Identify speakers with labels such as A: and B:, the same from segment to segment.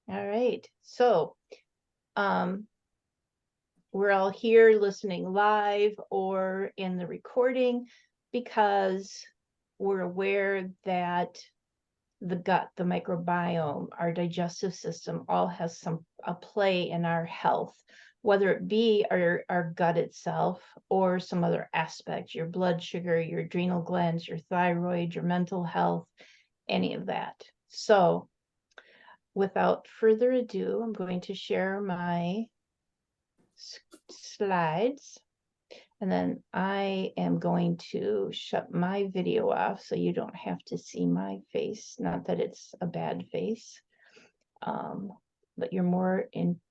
A: All right. So we're all here listening live or in the recording because we're aware that the gut, the microbiome, our digestive system all has a play in our health, whether it be our gut itself or some other aspect, your blood sugar, your adrenal glands, your thyroid, your mental health, any of that. So without further ado, I'm going to share my slides. And then I am going to shut my video off so you don't have to see my face. Not that it's a bad face, but you're more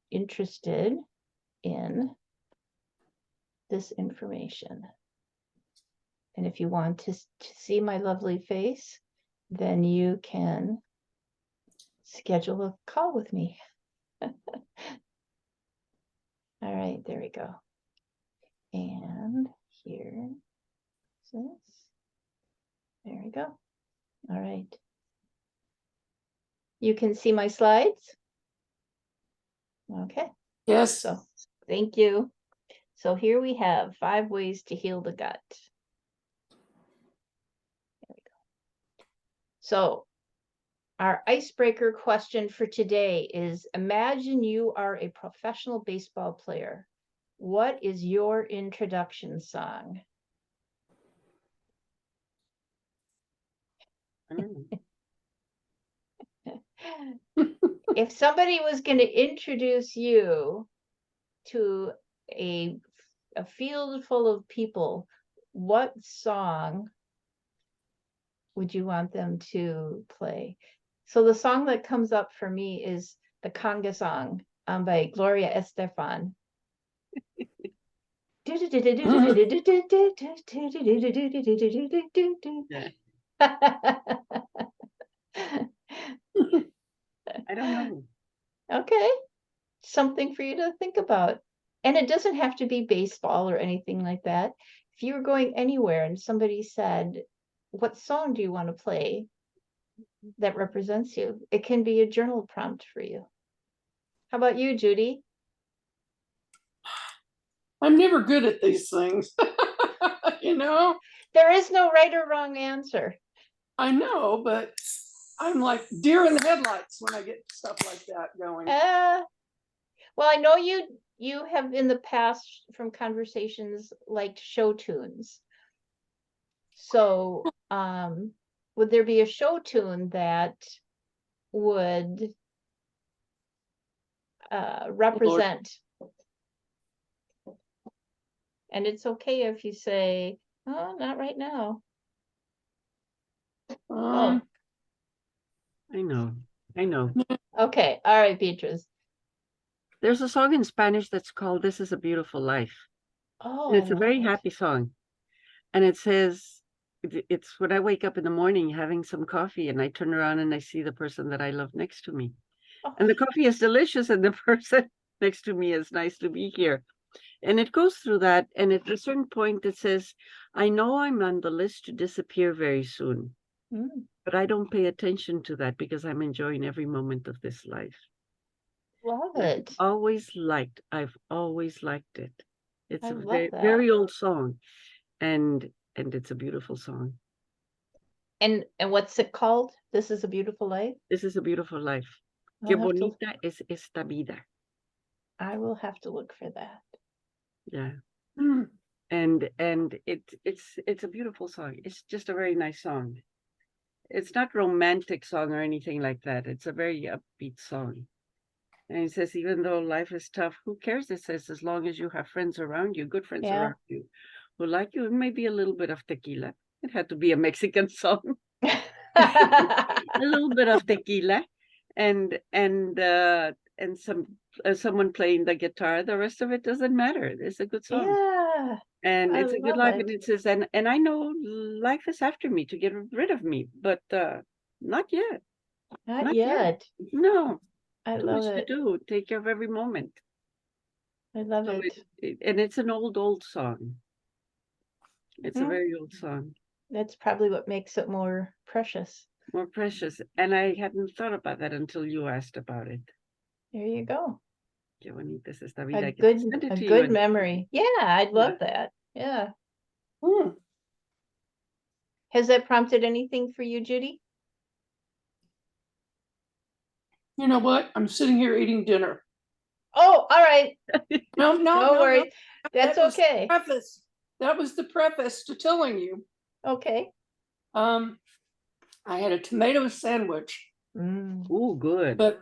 A: interested in this information. And if you want to see my lovely face, then you can schedule a call with me. All right, there we go. And here, this. There we go. All right. You can see my slides? Okay.
B: Yes.
A: So thank you. So here we have 5 ways to heal the gut. There we go. So our icebreaker question for today is, imagine you are a professional baseball player. What is your introduction song? If somebody was going to introduce you to a field full of people, what song would you want them to play? So the song that comes up for me is the conga song by Gloria Estefan.
B: I don't know.
A: Okay, something for you to think about. And it doesn't have to be baseball or anything like that. If you were going anywhere and somebody said, what song do you want to play that represents you? It can be a journal prompt for you. How about you, Judy?
B: I'm never good at these things. You know?
A: There is no right or wrong answer.
B: I know, but I'm like deer in the headlights when I get stuff like that going.
A: Well, I know you have in the past from conversations liked show tunes. So would there be a show tune that would represent? And it's okay if you say, oh, not right now.
C: I know.
A: Okay, all right, Beatrice.
C: There's a song in Spanish that's called "This Is a Beautiful Life."
A: Oh,
C: and it's a very happy song. And it says, it's when I wake up in the morning having some coffee and I turn around and I see the person that I love next to me.
A: Oh.
C: And the coffee is delicious and the person next to me is nice to be here. And it goes through that. And at a certain point it says, I know I'm on the list to disappear very soon, but I don't pay attention to that because I'm enjoying every moment of this life.
A: Love it.
C: I've always liked it. It's
A: I
C: a
A: love that.
C: very old song, and it's a beautiful song.
A: And what's it called? This Is a Beautiful Life?
C: This is a beautiful life. Qué bonita es esta vida.
A: I will have to look for that.
C: Yeah. And it's a beautiful song. It's just a very nice song. It's not romantic song or anything like that. It's a very upbeat song. And it says, even though life is tough, who cares? It says, as long as you have friends around you, good friends around you, who like you, and maybe a little bit of tequila. It had to be a Mexican song. A little bit of tequila, and someone playing the guitar. The rest of it doesn't matter. It's a good song.
A: Yeah.
C: And it's a good life. And it says, and I know life is after me to get rid of me, but not yet.
A: Not yet.
C: No.
A: I love it.
C: To do. Take care of every moment.
A: I love it.
C: And it's an old song. It's a very old song.
A: That's probably what makes it more precious.
C: more precious. And I hadn't thought about that until you asked about it.
A: There you go.
C: Qué bonita es esta
A: A
C: vida. I can
A: good,
C: send it
A: a
C: to you
A: good
C: and-
A: memory. Yeah, I'd
C: Yeah.
A: love that. Yeah.
B: Hmm.
A: Has that prompted anything for you, Judy?
B: You know what? I'm sitting here eating dinner.
A: Oh, all right.
B: No,
A: No worries. That's
B: that was the
A: okay.
B: preface. That was the preface to telling you.
A: Okay.
B: I had a tomato sandwich,
C: Oh, good.
B: but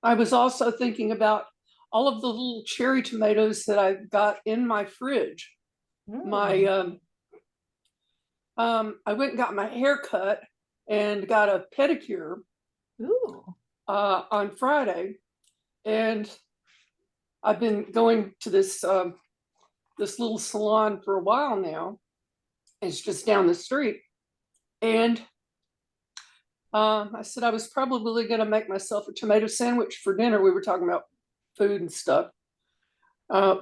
B: I was also thinking about all of the little cherry tomatoes that I've got in my fridge. My I went and got my hair cut and got a pedicure
A: Ooh.
B: on Friday, and I've been going to this this little salon for a while now. It's just down the street, and I said I was probably going to make myself a tomato sandwich for dinner. We were talking about food and stuff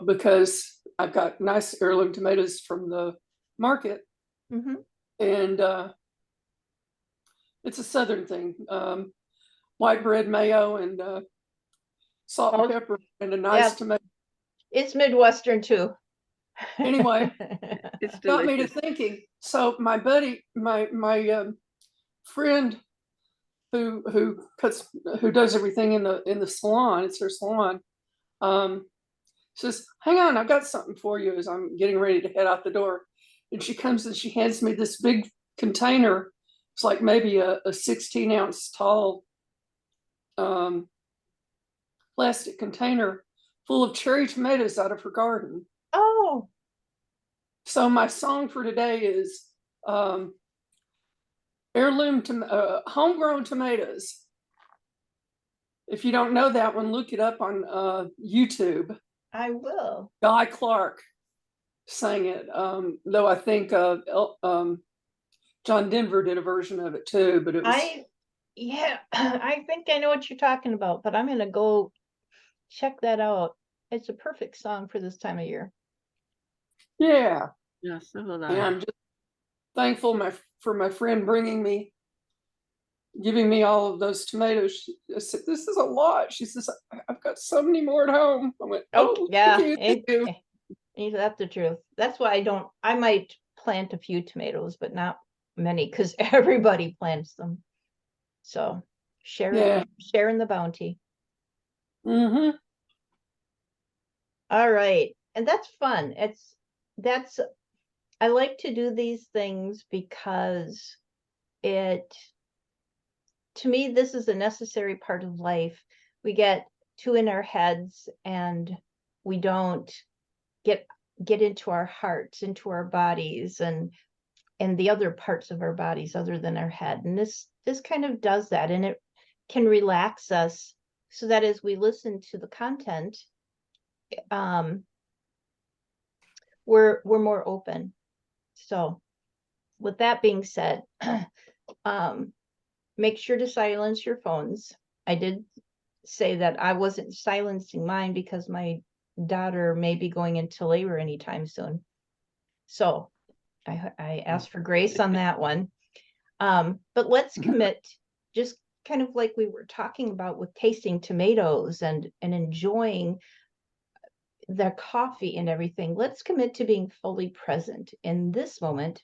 B: because I've got nice heirloom tomatoes from the market,
A: Mm-hmm.
B: and it's a southern thing. White bread, mayo, and salt and pepper, and a nice tomato.
A: It's Midwestern too.
B: Anyway,
C: It's
B: got me to
C: delicious.
B: thinking. So my buddy, my friend who does everything in the salon, it's her salon, says, hang on, I've got something for you as I'm getting ready to head out the door. And she comes and she hands me this big container. It's like maybe a 16-ounce tall plastic container full of cherry tomatoes out of her garden.
A: Oh.
B: So my song for today is heirloom homegrown tomatoes. If you don't know that one, look it up on YouTube.
A: I will.
B: Guy Clark sang it, though I think John Denver did a version of it too, but it was.
A: Yeah, I think I know what you're talking about, but I'm gonna go check that out. It's a perfect song for this time of year.
B: Yeah.
C: Yeah, so will
B: And
C: I.
B: I'm just thankful for my friend giving me all of those tomatoes. I said, this is a lot. She says, I've got so many more at home. I went, oh,
A: yeah,
B: thank you.
A: That's the truth. That's why I might plant a few tomatoes, but not many, because everybody plants them. So sharing the bounty.
B: Mm-hmm.
A: All right. And that's fun. I like to do these things because to me, this is a necessary part of life. We get too in our heads and we don't get into our hearts, into our bodies and the other parts of our bodies other than our head. And this kind of does that, and it can relax us so that as we listen to the content, we're more open. So with that being said, make sure to silence your phones. I did say that I wasn't silencing mine because my daughter may be going into labor anytime soon. So I asked for grace on that one. But let's commit, just kind of like we were talking about with tasting tomatoes and enjoying the coffee and everything. Let's commit to being fully present in this moment.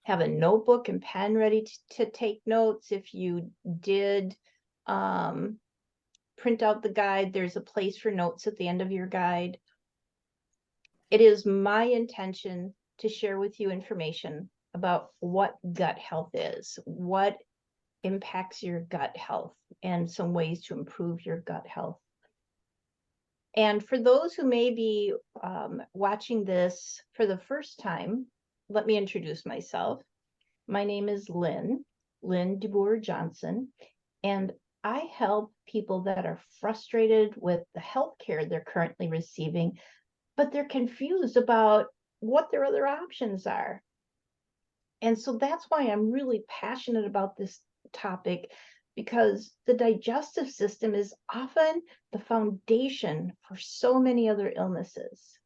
A: Have a notebook and pen ready to take notes. If you did print out the guide, there's a place for notes at the end of your guide. It is my intention to share with you information about what gut health is, what impacts your gut health, and some ways to improve your gut health. And for those who may be watching this for the first time, let me introduce myself. My name is Lynn DeBoer Johnson, and I help people that are frustrated with the healthcare they're currently receiving, but they're confused about what their other options are. And so that's why I'm really passionate about this topic, because the digestive system is often the foundation for so many other illnesses.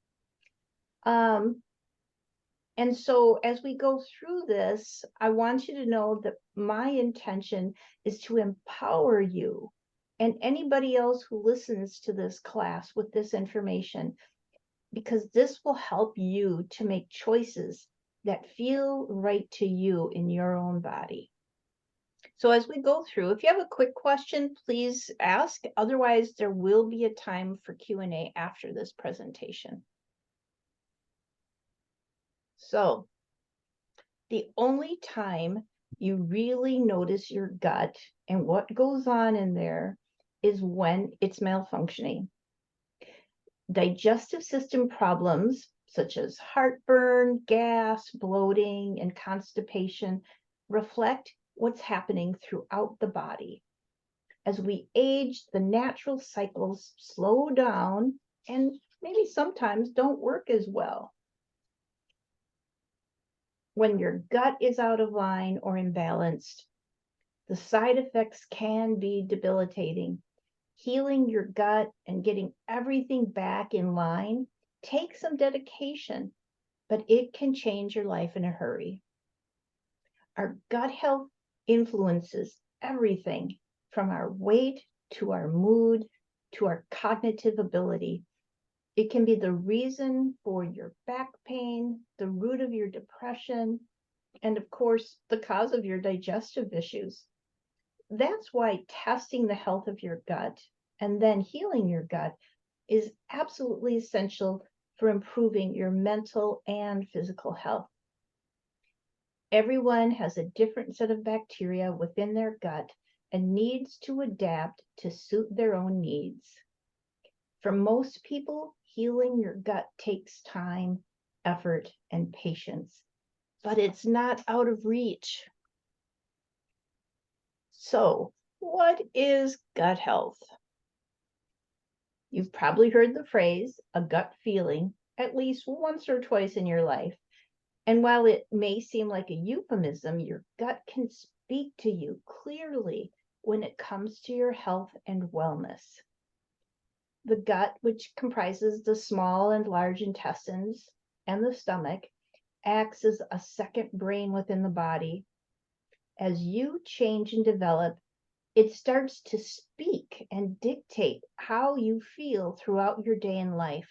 A: And so as we go through this, I want you to know that my intention is to empower you and anybody else who listens to this class with this information, because this will help you to make choices that feel right to you in your own body. So as we go through, if you have a quick question, please ask. Otherwise, there will be a time for Q&A after this presentation. So the only time you really notice your gut and what goes on in there is when it's malfunctioning. Digestive system problems such as heartburn, gas, bloating, and constipation reflect what's happening throughout the body. As we age, the natural cycles slow down and maybe sometimes don't work as well. When your gut is out of line or imbalanced, the side effects can be debilitating. Healing your gut and getting everything back in line takes some dedication, but it can change your life in a hurry. Our gut health influences everything from our weight to our mood to our cognitive ability. It can be the reason for your back pain, the root of your depression, and of course, the cause of your digestive issues. That's why testing the health of your gut and then healing your gut is absolutely essential for improving your mental and physical health. Everyone has a different set of bacteria within their gut and needs to adapt to suit their own needs. For most people, healing your gut takes time, effort, and patience, but it's not out of reach. So, what is gut health? You've probably heard the phrase, a gut feeling, at least once or twice in your life. And while it may seem like a euphemism, your gut can speak to you clearly when it comes to your health and wellness. The gut, which comprises the small and large intestines and the stomach, acts as a second brain within the body. As you change and develop, it starts to speak and dictate how you feel throughout your day and life.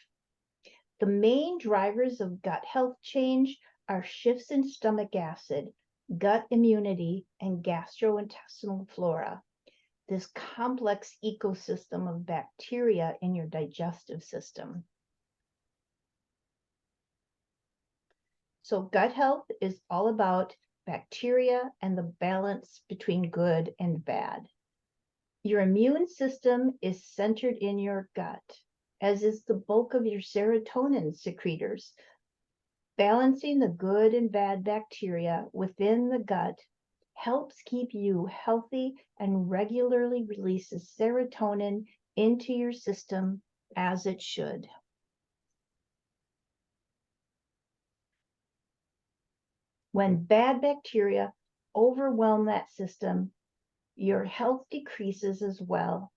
A: The main drivers of gut health change are shifts in stomach acid, gut immunity, and gastrointestinal flora, this complex ecosystem of bacteria in your digestive system. So gut health is all about bacteria and the balance between good and bad. Your immune system is centered in your gut, as is the bulk of your serotonin secretors. Balancing the good and bad bacteria within the gut helps keep you healthy and regularly releases serotonin into your system as it should. When bad bacteria overwhelm that system, your health decreases as well.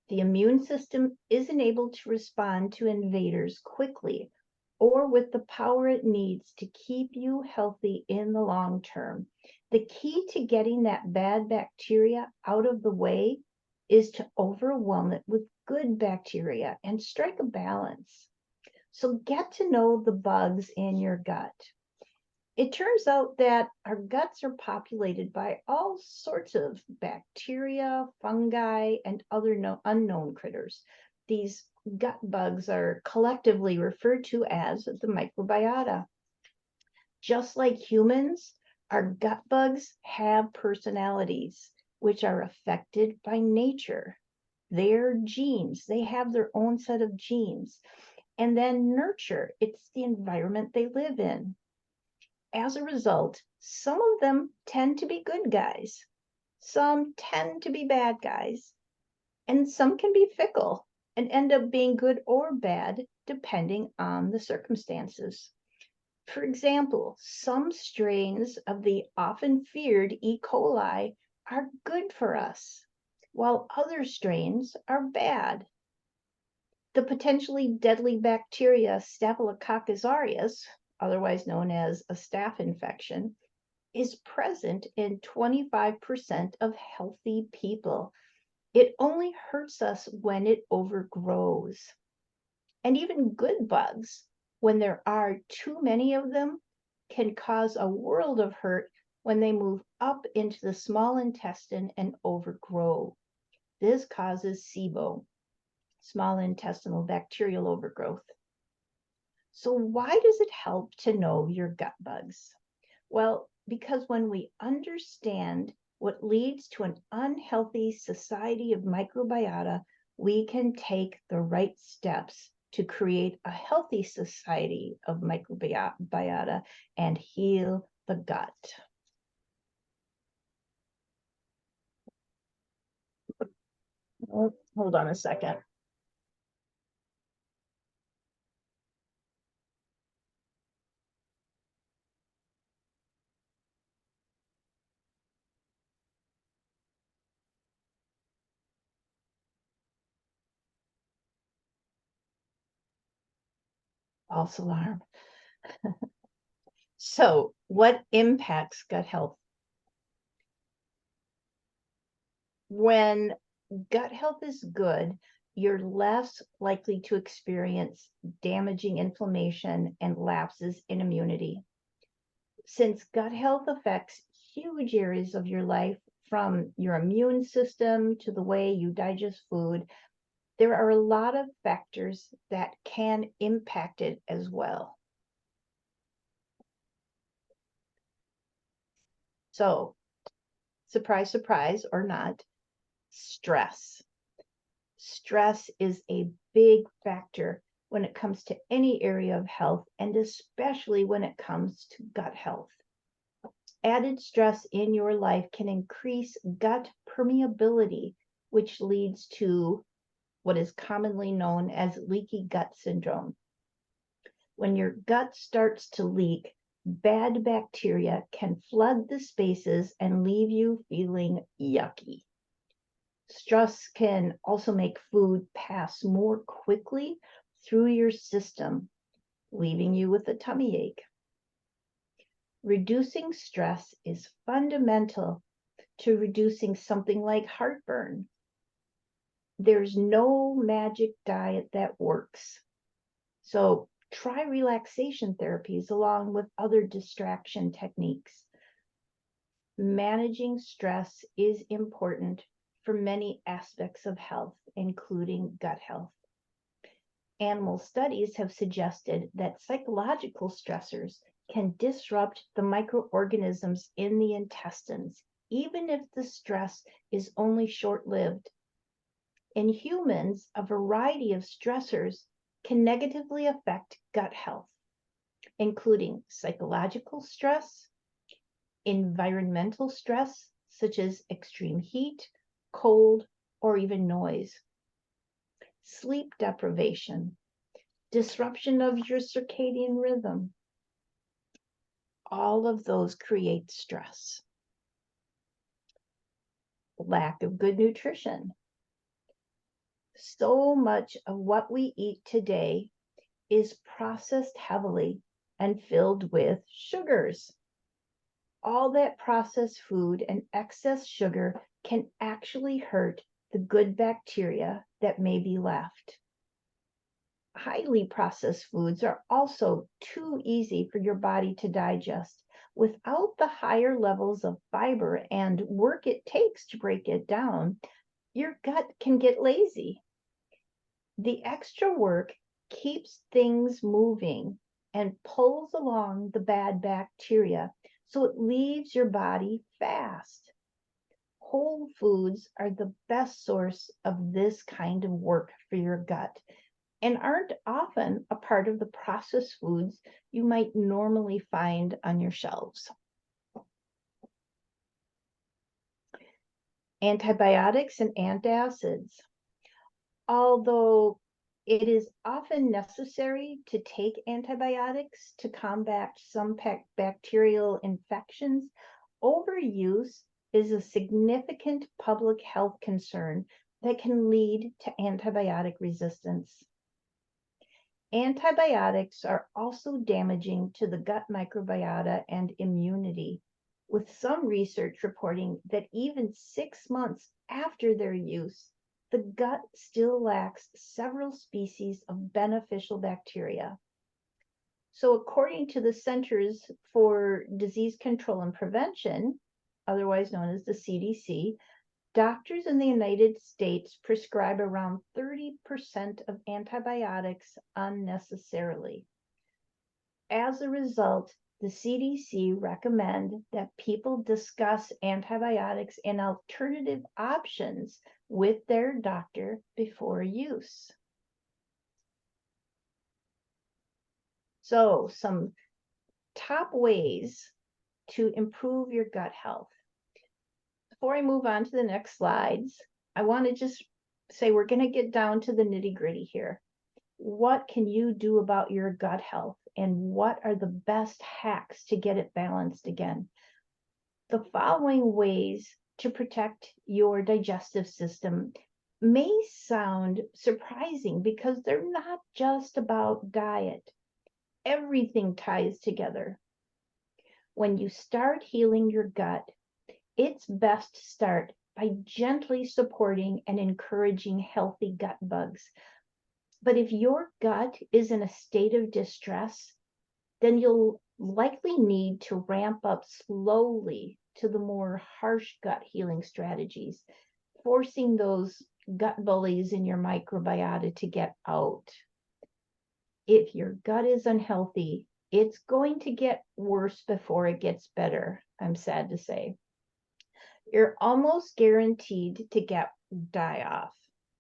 A: The immune system isn't able to respond to invaders quickly or with the power it needs to keep you healthy in the long term. The key to getting that bad bacteria out of the way is to overwhelm it with good bacteria and strike a balance. So get to know the bugs in your gut. It turns out that our guts are populated by all sorts of bacteria, fungi, and other unknown critters. These gut bugs are collectively referred to as the microbiota. Just like humans, our gut bugs have personalities, which are affected by nature. Their genes, they have their own set of genes. And then nurture, it's the environment they live in. As a result, some of them tend to be good guys, some tend to be bad guys, and some can be fickle and end up being good or bad depending on the circumstances. For example, some strains of the often feared E. coli are good for us, while other strains are bad. The potentially deadly bacteria Staphylococcus aureus, otherwise known as a staph infection, is present in 25% of healthy people. It only hurts us when it overgrows. And even good bugs, when there are too many of them, can cause a world of hurt when they move up into the small intestine and overgrow. This causes SIBO, small intestinal bacterial overgrowth. So why does it help to know your gut bugs? Well, because when we understand what leads to an unhealthy society of microbiota, we can take the right steps to create a healthy society of microbiota and heal the gut. Oh, hold on a second. False alarm. So, what impacts gut health? When gut health is good, you're less likely to experience damaging inflammation and lapses in immunity. Since gut health affects huge areas of your life, from your immune system to the way you digest food, there are a lot of factors that can impact it as well. So, surprise, surprise, or not, stress. Stress is a big factor when it comes to any area of health, and especially when it comes to gut health. Added stress in your life can increase gut permeability, which leads to what is commonly known as leaky gut syndrome. When your gut starts to leak, bad bacteria can flood the spaces and leave you feeling yucky. Stress can also make food pass more quickly through your system, leaving you with a tummy ache. Reducing stress is fundamental to reducing something like heartburn. There's no magic diet that works. So try relaxation therapies along with other distraction techniques. Managing stress is important for many aspects of health, including gut health. Animal studies have suggested that psychological stressors can disrupt the microorganisms in the intestines, even if the stress is only short-lived. In humans, a variety of stressors can negatively affect gut health, including psychological stress, environmental stress, such as extreme heat, cold, or even noise, sleep deprivation, disruption of your circadian rhythm. All of those create stress. Lack of good nutrition. So much of what we eat today is processed heavily and filled with sugars. All that processed food and excess sugar can actually hurt the good bacteria that may be left. Highly processed foods are also too easy for your body to digest without the higher levels of fiber and work it takes to break it down. Your gut can get lazy. The extra work keeps things moving and pulls along the bad bacteria, so it leaves your body fast. Whole foods are the best source of this kind of work for your gut and aren't often a part of the processed foods you might normally find on your shelves. Antibiotics and antacids. Although it is often necessary to take antibiotics to combat some bacterial infections, overuse is a significant public health concern that can lead to antibiotic resistance. Antibiotics are also damaging to the gut microbiota and immunity, with some research reporting that even 6 months after their use, the gut still lacks several species of beneficial bacteria. So according to the Centers for Disease Control and Prevention, otherwise known as the CDC, doctors in the United States prescribe around 30% of antibiotics unnecessarily. As a result, the CDC recommend that people discuss antibiotics and alternative options with their doctor before use. So, some top ways to improve your gut health. Before I move on to the next slides, I want to just say we're going to get down to the nitty-gritty here. What can you do about your gut health, and what are the best hacks to get it balanced again? The following ways to protect your digestive system may sound surprising because they're not just about diet. Everything ties together. When you start healing your gut, it's best to start by gently supporting and encouraging healthy gut bugs. But if your gut is in a state of distress, then you'll likely need to ramp up slowly to the more harsh gut healing strategies, forcing those gut bullies in your microbiota to get out. If your gut is unhealthy, it's going to get worse before it gets better, I'm sad to say. You're almost guaranteed to get die-off,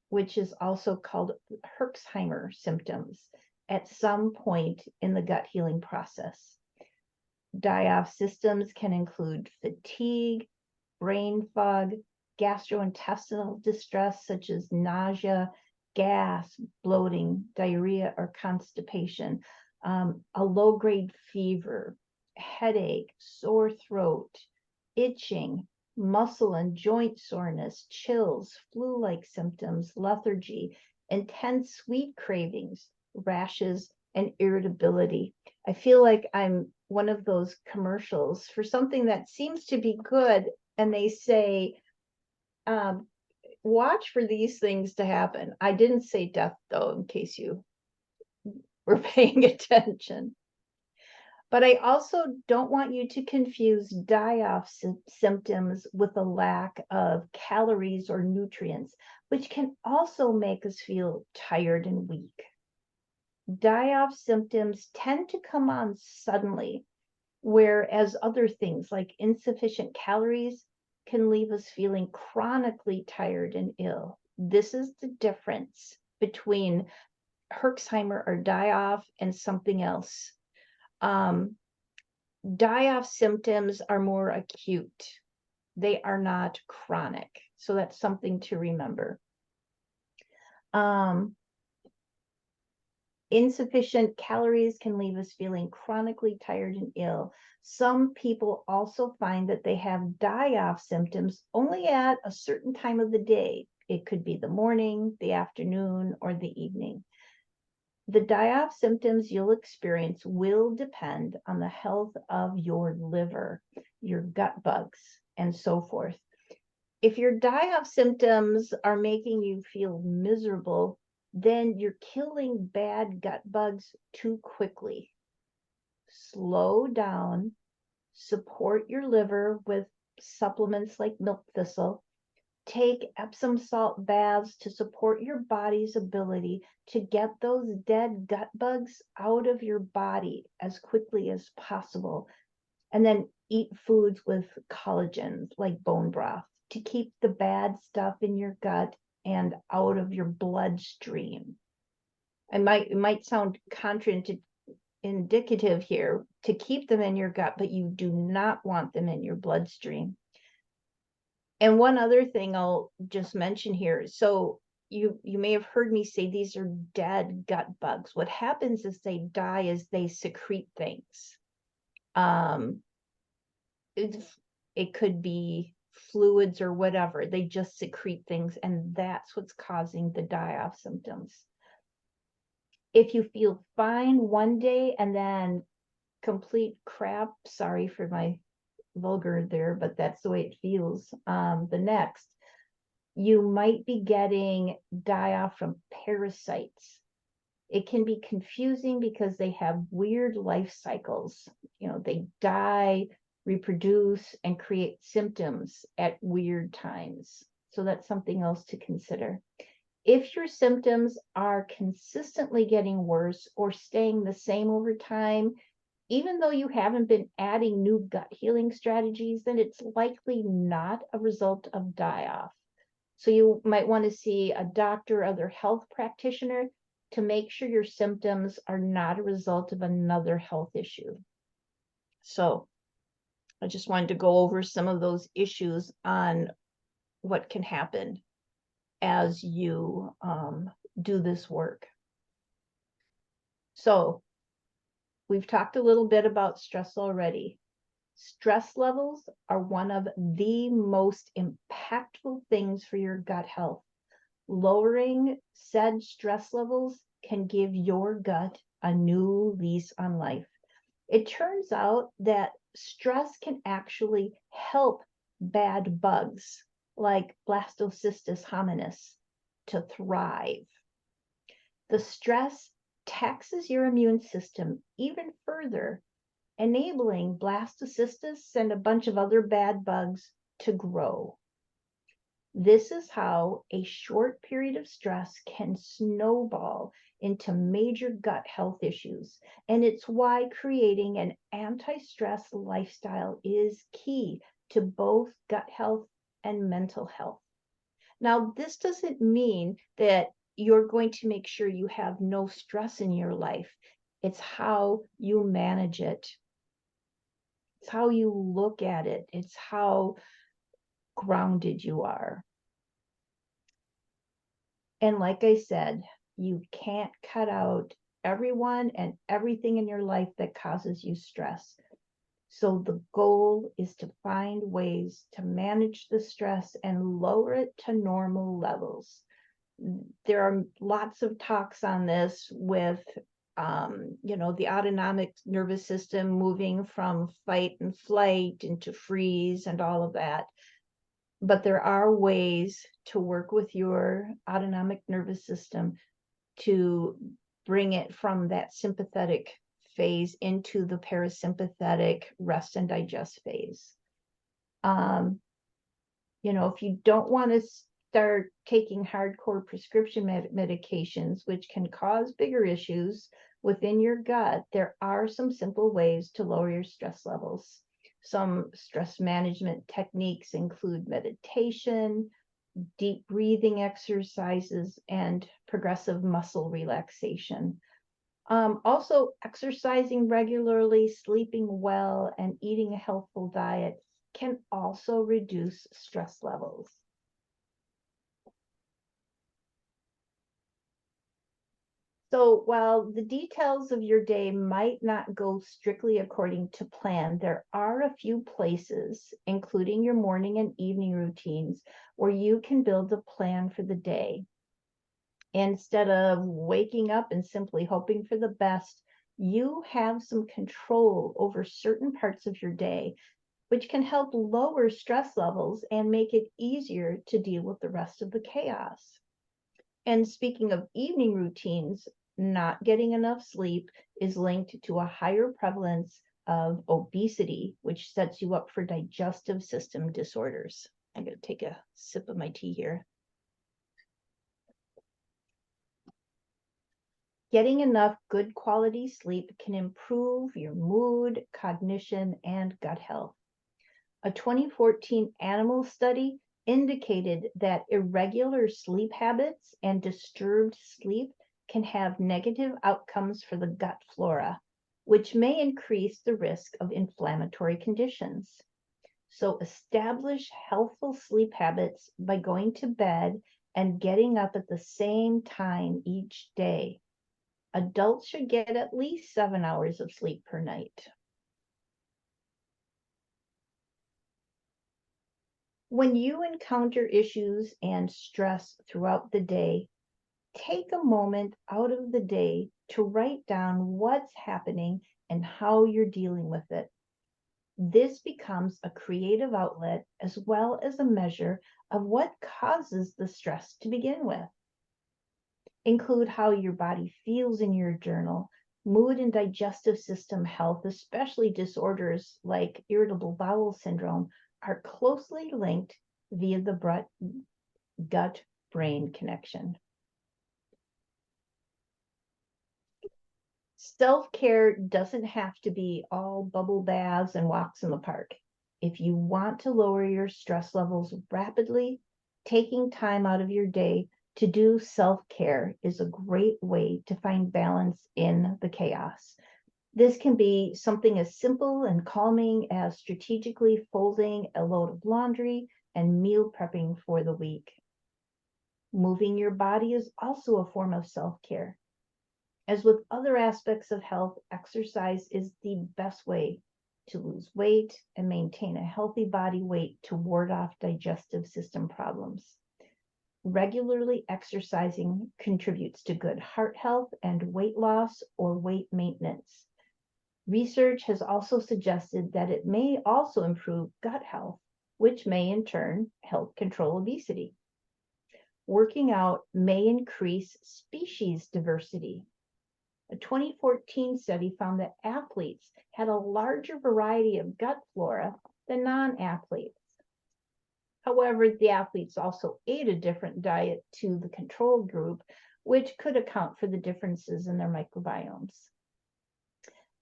A: which is also called Herxheimer symptoms, at some point in the gut healing process. Die-off systems can include fatigue, brain fog, gastrointestinal distress such as nausea, gas, bloating, diarrhea, or constipation, a low-grade fever, headache, sore throat, itching, muscle and joint soreness, chills, flu-like symptoms, lethargy, intense sweet cravings, rashes, and irritability. I feel like I'm one of those commercials for something that seems to be good, and they say, watch for these things to happen. I didn't say death, though, in case you were paying attention. But I also don't want you to confuse die-off symptoms with a lack of calories or nutrients, which can also make us feel tired and weak. Die-off symptoms tend to come on suddenly, whereas other things like insufficient calories can leave us feeling chronically tired and ill. This is the difference between Herxheimer or die-off and something else. Die-off symptoms are more acute. They are not chronic. So that's something to remember. Insufficient calories can leave us feeling chronically tired and ill. Some people also find that they have die-off symptoms only at a certain time of the day. It could be the morning, the afternoon, or the evening. The die-off symptoms you'll experience will depend on the health of your liver, your gut bugs, and so forth. If your die-off symptoms are making you feel miserable, then you're killing bad gut bugs too quickly. Slow down, support your liver with supplements like milk thistle. Take Epsom salt baths to support your body's ability to get those dead gut bugs out of your body as quickly as possible. And then eat foods with collagen, like bone broth, to keep the bad stuff in your gut and out of your bloodstream. It might sound contraindicative here to keep them in your gut, but you do not want them in your bloodstream. And one other thing I'll just mention here. So you may have heard me say these are dead gut bugs. What happens is they die as they secrete things. It could be fluids or whatever. They just secrete things, and that's what's causing the die-off symptoms. If you feel fine one day and then complete crap, sorry for my vulgar there, but that's the way it feels, the next, you might be getting die-off from parasites. It can be confusing because they have weird life cycles. They die, reproduce, and create symptoms at weird times. So that's something else to consider. If your symptoms are consistently getting worse or staying the same over time, even though you haven't been adding new gut healing strategies, then it's likely not a result of die-off. So you might want to see a doctor or other health practitioner to make sure your symptoms are not a result of another health issue. So I just wanted to go over some of those issues on what can happen as you do this work. So we've talked a little bit about stress already. Stress levels are one of the most impactful things for your gut health. Lowering said stress levels can give your gut a new lease on life. It turns out that stress can actually help bad bugs like Blastocystis hominis to thrive. The stress taxes your immune system even further, enabling Blastocystis and a bunch of other bad bugs to grow. This is how a short period of stress can snowball into major gut health issues. And it's why creating an anti-stress lifestyle is key to both gut health and mental health. Now, this doesn't mean that you're going to make sure you have no stress in your life. It's how you manage it. It's how you look at it. It's how grounded you are. And like I said, you can't cut out everyone and everything in your life that causes you stress. So the goal is to find ways to manage the stress and lower it to normal levels. There are lots of talks on this with, the autonomic nervous system moving from fight and flight into freeze and all of that. But there are ways to work with your autonomic nervous system to bring it from that sympathetic phase into the parasympathetic rest and digest phase. If you don't want to start taking hardcore prescription medications, which can cause bigger issues within your gut, there are some simple ways to lower your stress levels. Some stress management techniques include meditation, deep breathing exercises, and progressive muscle relaxation. Also, exercising regularly, sleeping well, and eating a healthful diet can also reduce stress levels. So while the details of your day might not go strictly according to plan, there are a few places, including your morning and evening routines, where you can build a plan for the day. Instead of waking up and simply hoping for the best, you have some control over certain parts of your day, which can help lower stress levels and make it easier to deal with the rest of the chaos. And speaking of evening routines, not getting enough sleep is linked to a higher prevalence of obesity, which sets you up for digestive system disorders. I'm going to take a sip of my tea here. Getting enough good quality sleep can improve your mood, cognition, and gut health. A 2014 animal study indicated that irregular sleep habits and disturbed sleep can have negative outcomes for the gut flora, which may increase the risk of inflammatory conditions. So establish healthful sleep habits by going to bed and getting up at the same time each day. Adults should get at least 7 hours of sleep per night. When you encounter issues and stress throughout the day, take a moment out of the day to write down what's happening and how you're dealing with it. This becomes a creative outlet as well as a measure of what causes the stress to begin with. Include how your body feels in your journal. Mood and digestive system health, especially disorders like irritable bowel syndrome, are closely linked via the gut-brain connection. Self-care doesn't have to be all bubble baths and walks in the park. If you want to lower your stress levels rapidly, taking time out of your day to do self-care is a great way to find balance in the chaos. This can be something as simple and calming as strategically folding a load of laundry and meal prepping for the week. Moving your body is also a form of self-care. As with other aspects of health, exercise is the best way to lose weight and maintain a healthy body weight to ward off digestive system problems. Regularly exercising contributes to good heart health and weight loss or weight maintenance. Research has also suggested that it may also improve gut health, which may in turn help control obesity. Working out may increase species diversity. A 2014 study found that athletes had a larger variety of gut flora than non-athletes. However, the athletes also ate a different diet to the control group, which could account for the differences in their microbiomes.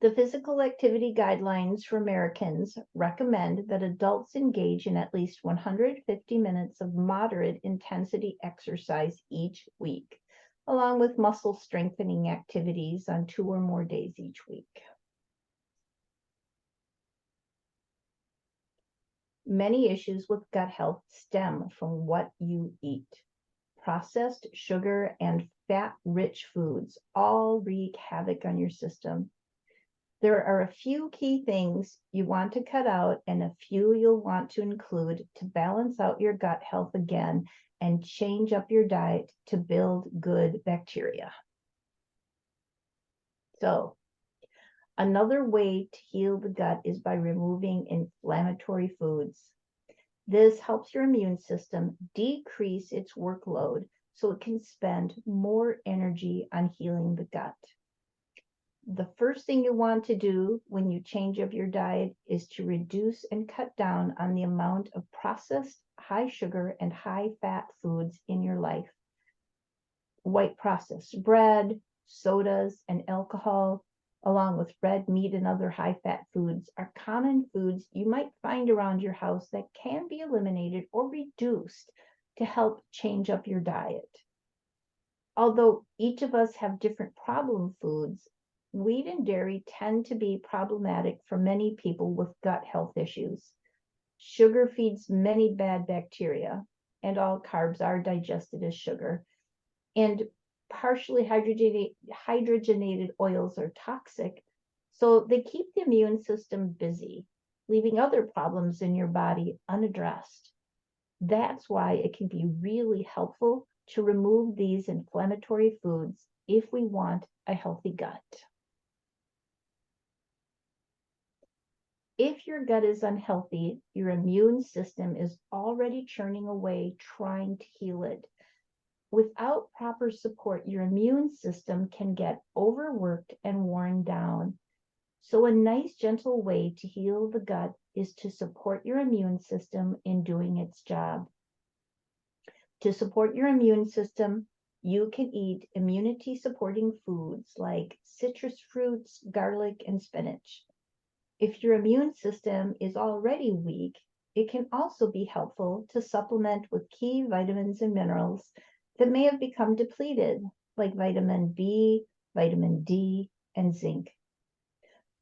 A: The physical activity guidelines for Americans recommend that adults engage in at least 150 minutes of moderate intensity exercise each week, along with muscle strengthening activities on 2 or more days each week. Many issues with gut health stem from what you eat. Processed sugar and fat-rich foods all wreak havoc on your system. There are a few key things you want to cut out and a few you'll want to include to balance out your gut health again and change up your diet to build good bacteria. So, another way to heal the gut is by removing inflammatory foods. This helps your immune system decrease its workload so it can spend more energy on healing the gut. The first thing you want to do when you change up your diet is to reduce and cut down on the amount of processed, high sugar, and high fat foods in your life. White processed bread, sodas, and alcohol, along with red meat and other high fat foods, are common foods you might find around your house that can be eliminated or reduced to help change up your diet. Although each of us have different problem foods, wheat and dairy tend to be problematic for many people with gut health issues. Sugar feeds many bad bacteria, and all carbs are digested as sugar. And partially hydrogenated oils are toxic, so they keep the immune system busy, leaving other problems in your body unaddressed. That's why it can be really helpful to remove these inflammatory foods if we want a healthy gut. If your gut is unhealthy, your immune system is already churning away trying to heal it. Without proper support, your immune system can get overworked and worn down. So a nice, gentle way to heal the gut is to support your immune system in doing its job. To support your immune system, you can eat immunity-supporting foods like citrus fruits, garlic, and spinach. If your immune system is already weak, it can also be helpful to supplement with key vitamins and minerals that may have become depleted, like vitamin B, vitamin D, and zinc.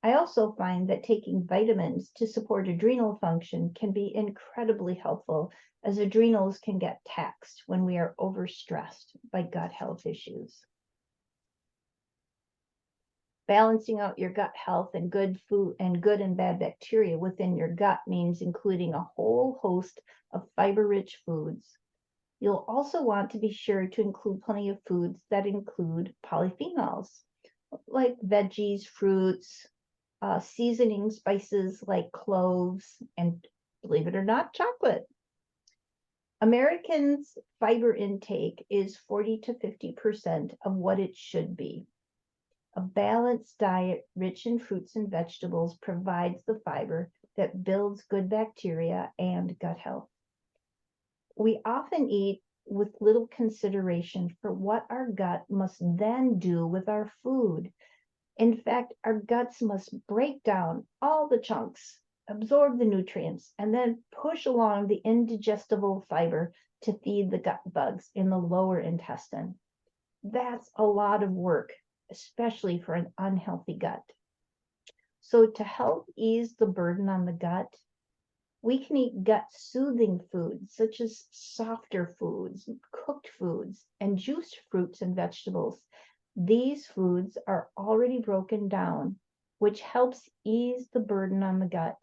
A: I also find that taking vitamins to support adrenal function can be incredibly helpful, as adrenals can get taxed when we are overstressed by gut health issues. Balancing out your gut health and good food and good and bad bacteria within your gut means including a whole host of fiber-rich foods. You'll also want to be sure to include plenty of foods that include polyphenols, like veggies, fruits, seasoning spices like cloves, and believe it or not, chocolate. Americans' fiber intake is 40 to 50% of what it should be. A balanced diet rich in fruits and vegetables provides the fiber that builds good bacteria and gut health. We often eat with little consideration for what our gut must then do with our food. In fact, our guts must break down all the chunks, absorb the nutrients, and then push along the indigestible fiber to feed the gut bugs in the lower intestine. That's a lot of work, especially for an unhealthy gut. So, to help ease the burden on the gut, we can eat gut soothing foods such as softer foods, cooked foods, and juiced fruits and vegetables. These foods are already broken down, which helps ease the burden on the gut.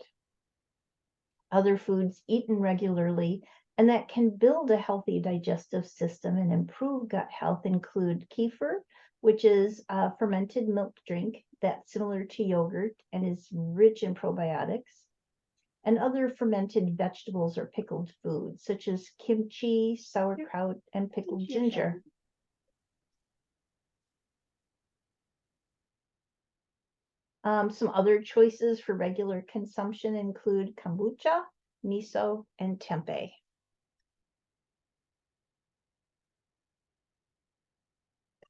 A: Other foods eaten regularly and that can build a healthy digestive system and improve gut health include kefir, which is a fermented milk drink that's similar to yogurt and is rich in probiotics, and other fermented vegetables or pickled foods such as kimchi, sauerkraut, and pickled ginger. Some other choices for regular consumption include kombucha, miso, and tempeh.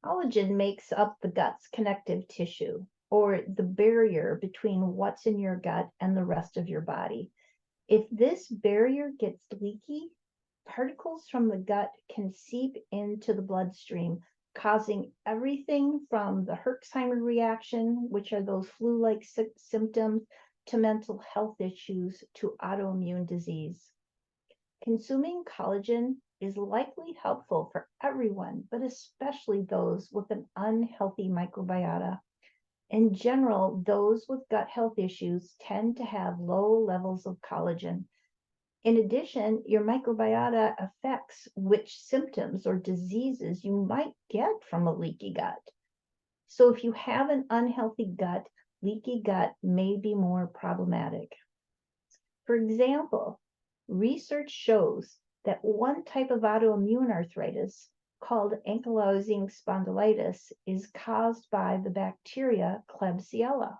A: Collagen makes up the gut's connective tissue, or the barrier between what's in your gut and the rest of your body. If this barrier gets leaky, particles from the gut can seep into the bloodstream, causing everything from the Herxheimer reaction, which are those flu-like symptoms, to mental health issues, to autoimmune disease. Consuming collagen is likely helpful for everyone, but especially those with an unhealthy microbiota. In general, those with gut health issues tend to have low levels of collagen. In addition, your microbiota affects which symptoms or diseases you might get from a leaky gut. So if you have an unhealthy gut, leaky gut may be more problematic. For example, research shows that one type of autoimmune arthritis called ankylosing spondylitis is caused by the bacteria Klebsiella.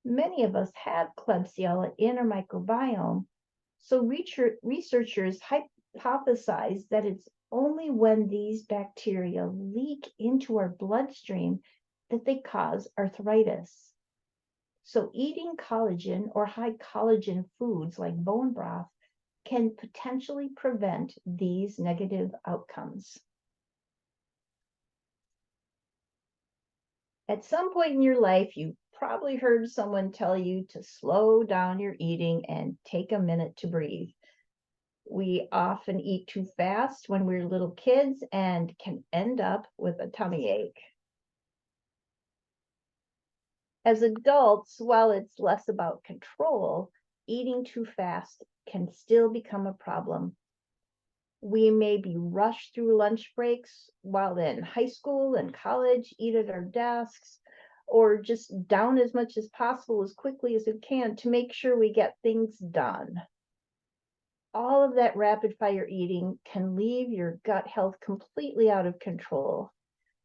A: Many of us have Klebsiella in our microbiome, so researchers hypothesize that it's only when these bacteria leak into our bloodstream that they cause arthritis. So eating collagen or high collagen foods like bone broth can potentially prevent these negative outcomes. At some point in your life, you probably heard someone tell you to slow down your eating and take a minute to breathe. We often eat too fast when we're little kids and can end up with a tummy ache. As adults, while it's less about control, eating too fast can still become a problem. We may be rushed through lunch breaks while in high school and college, eat at our desks, or just down as much as possible as quickly as we can to make sure we get things done. All of that rapid fire eating can leave your gut health completely out of control.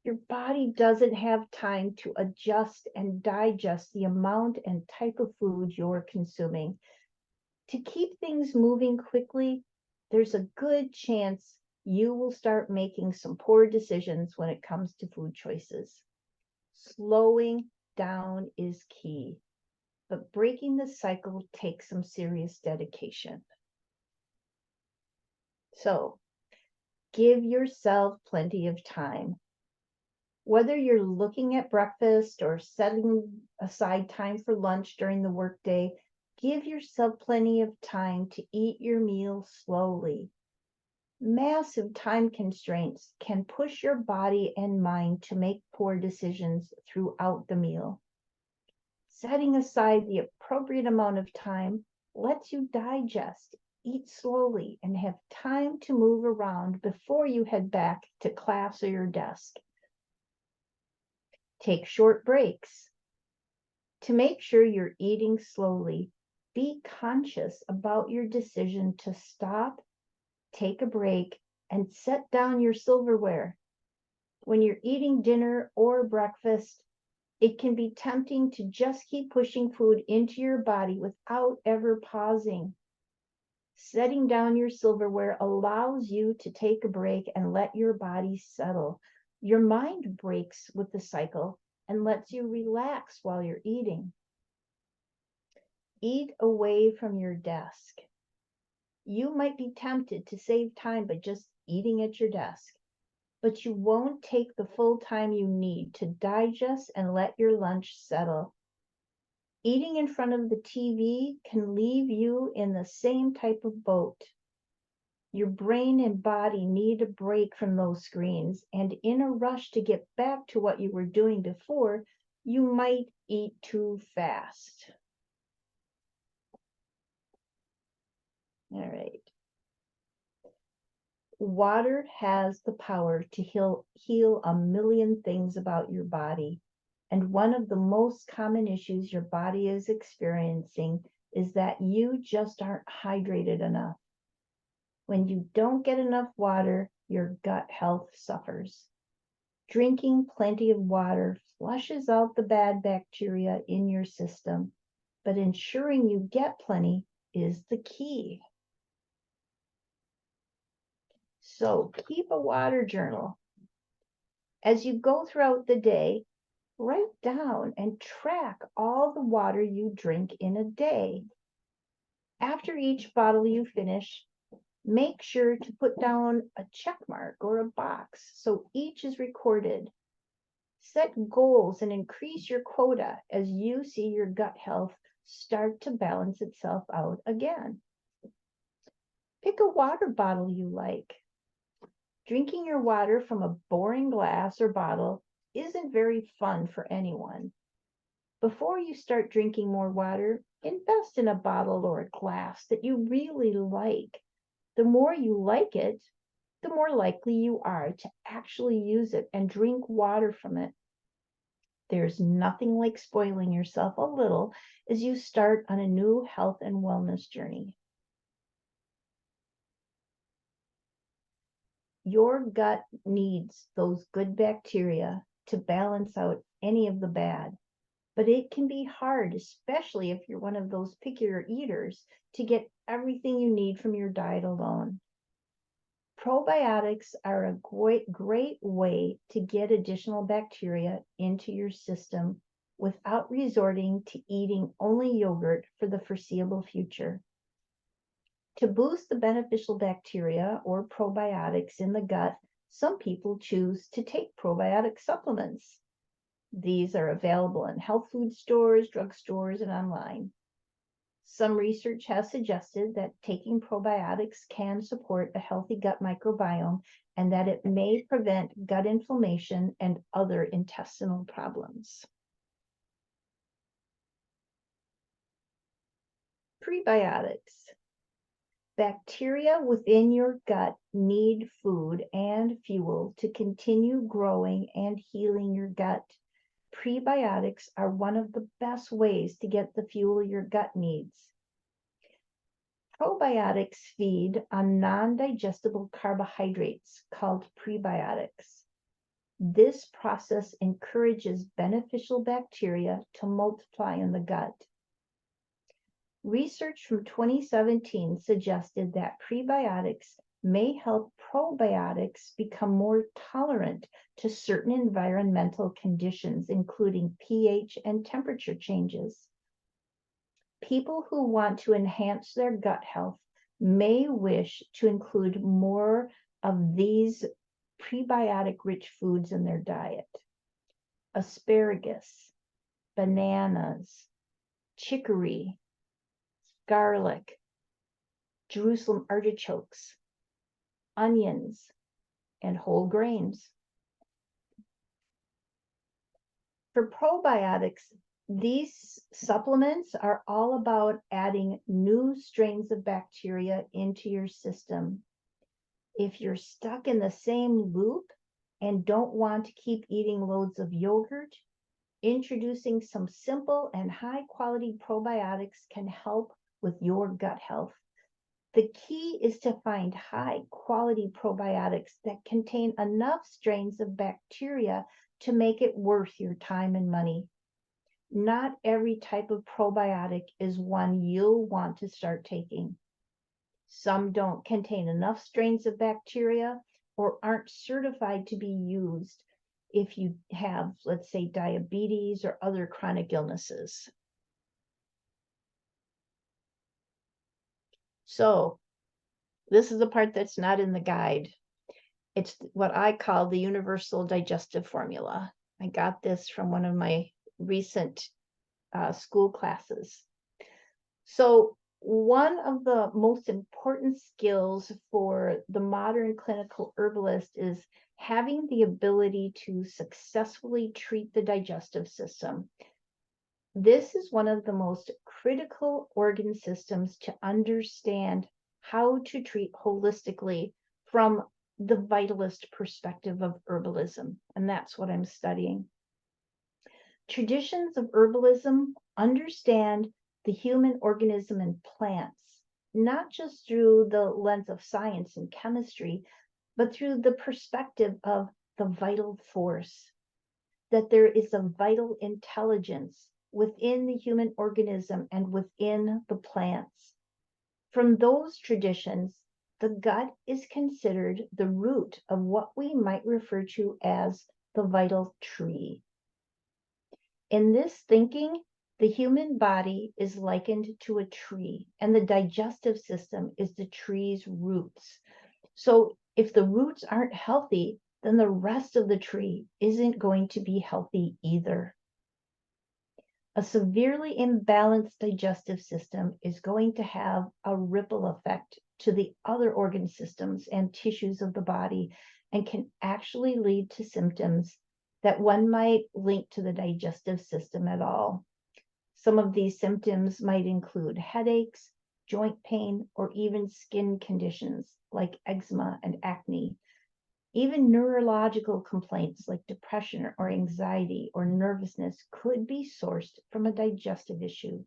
A: Your body doesn't have time to adjust and digest the amount and type of food you're consuming. To keep things moving quickly, there's a good chance you will start making some poor decisions when it comes to food choices. Slowing down is key, but breaking the cycle takes some serious dedication. So, give yourself plenty of time. Whether you're looking at breakfast or setting aside time for lunch during the workday, give yourself plenty of time to eat your meal slowly. Massive time constraints can push your body and mind to make poor decisions throughout the meal. Setting aside the appropriate amount of time lets you digest, eat slowly, and have time to move around before you head back to class or your desk. Take short breaks. To make sure you're eating slowly, be conscious about your decision to stop, take a break, and set down your silverware. When you're eating dinner or breakfast, it can be tempting to just keep pushing food into your body without ever pausing. Setting down your silverware allows you to take a break and let your body settle. Your mind breaks with the cycle and lets you relax while you're eating. Eat away from your desk. You might be tempted to save time by just eating at your desk, but you won't take the full time you need to digest and let your lunch settle. Eating in front of the TV can leave you in the same type of boat. Your brain and body need a break from those screens, and in a rush to get back to what you were doing before, you might eat too fast. All right. Water has the power to heal a million things about your body. And one of the most common issues your body is experiencing is that you just aren't hydrated enough. When you don't get enough water, your gut health suffers. Drinking plenty of water flushes out the bad bacteria in your system, but ensuring you get plenty is the key. So keep a water journal. As you go throughout the day, write down and track all the water you drink in a day. After each bottle you finish, make sure to put down a check mark or a box so each is recorded. Set goals and increase your quota as you see your gut health start to balance itself out again. Pick a water bottle you like. Drinking your water from a boring glass or bottle isn't very fun for anyone. Before you start drinking more water, invest in a bottle or a glass that you really like. The more you like it, the more likely you are to actually use it and drink water from it. There's nothing like spoiling yourself a little as you start on a new health and wellness journey. Your gut needs those good bacteria to balance out any of the bad. But it can be hard, especially if you're one of those pickier eaters, to get everything you need from your diet alone. Probiotics are a great way to get additional bacteria into your system without resorting to eating only yogurt for the foreseeable future. To boost the beneficial bacteria or probiotics in the gut, some people choose to take probiotic supplements. These are available in health food stores, drugstores, and online. Some research has suggested that taking probiotics can support a healthy gut microbiome and that it may prevent gut inflammation and other intestinal problems. Prebiotics. Bacteria within your gut need food and fuel to continue growing and healing your gut. Prebiotics are one of the best ways to get the fuel your gut needs. Probiotics feed on non-digestible carbohydrates called prebiotics. This process encourages beneficial bacteria to multiply in the gut. Research from 2017 suggested that prebiotics may help probiotics become more tolerant to certain environmental conditions, including pH and temperature changes. People who want to enhance their gut health may wish to include more of these prebiotic-rich foods in their diet. Asparagus, bananas, chicory, garlic, Jerusalem artichokes, onions, and whole grains. For probiotics, these supplements are all about adding new strains of bacteria into your system. If you're stuck in the same loop and don't want to keep eating loads of yogurt, introducing some simple and high quality probiotics can help with your gut health. The key is to find high quality probiotics that contain enough strains of bacteria to make it worth your time and money. Not every type of probiotic is one you'll want to start taking. Some don't contain enough strains of bacteria or aren't certified to be used if you have, let's say, diabetes or other chronic illnesses. So this is the part that's not in the guide. It's what I call the universal digestive formula. I got this from one of my recent school classes. So one of the most important skills for the modern clinical herbalist is having the ability to successfully treat the digestive system. This is one of the most critical organ systems to understand how to treat holistically from the vitalist perspective of herbalism, and that's what I'm studying. Traditions of herbalism understand the human organism and plants, not just through the lens of science and chemistry, but through the perspective of the vital force, that there is a vital intelligence within the human organism and within the plants. From those traditions, the gut is considered the root of what we might refer to as the vital tree. In this thinking, the human body is likened to a tree, and the digestive system is the tree's roots. So if the roots aren't healthy, then the rest of the tree isn't going to be healthy either. A severely imbalanced digestive system is going to have a ripple effect to the other organ systems and tissues of the body and can actually lead to symptoms that one might link to the digestive system at all. Some of these symptoms might include headaches, joint pain, or even skin conditions like eczema and acne. Even neurological complaints like depression or anxiety or nervousness could be sourced from a digestive issue.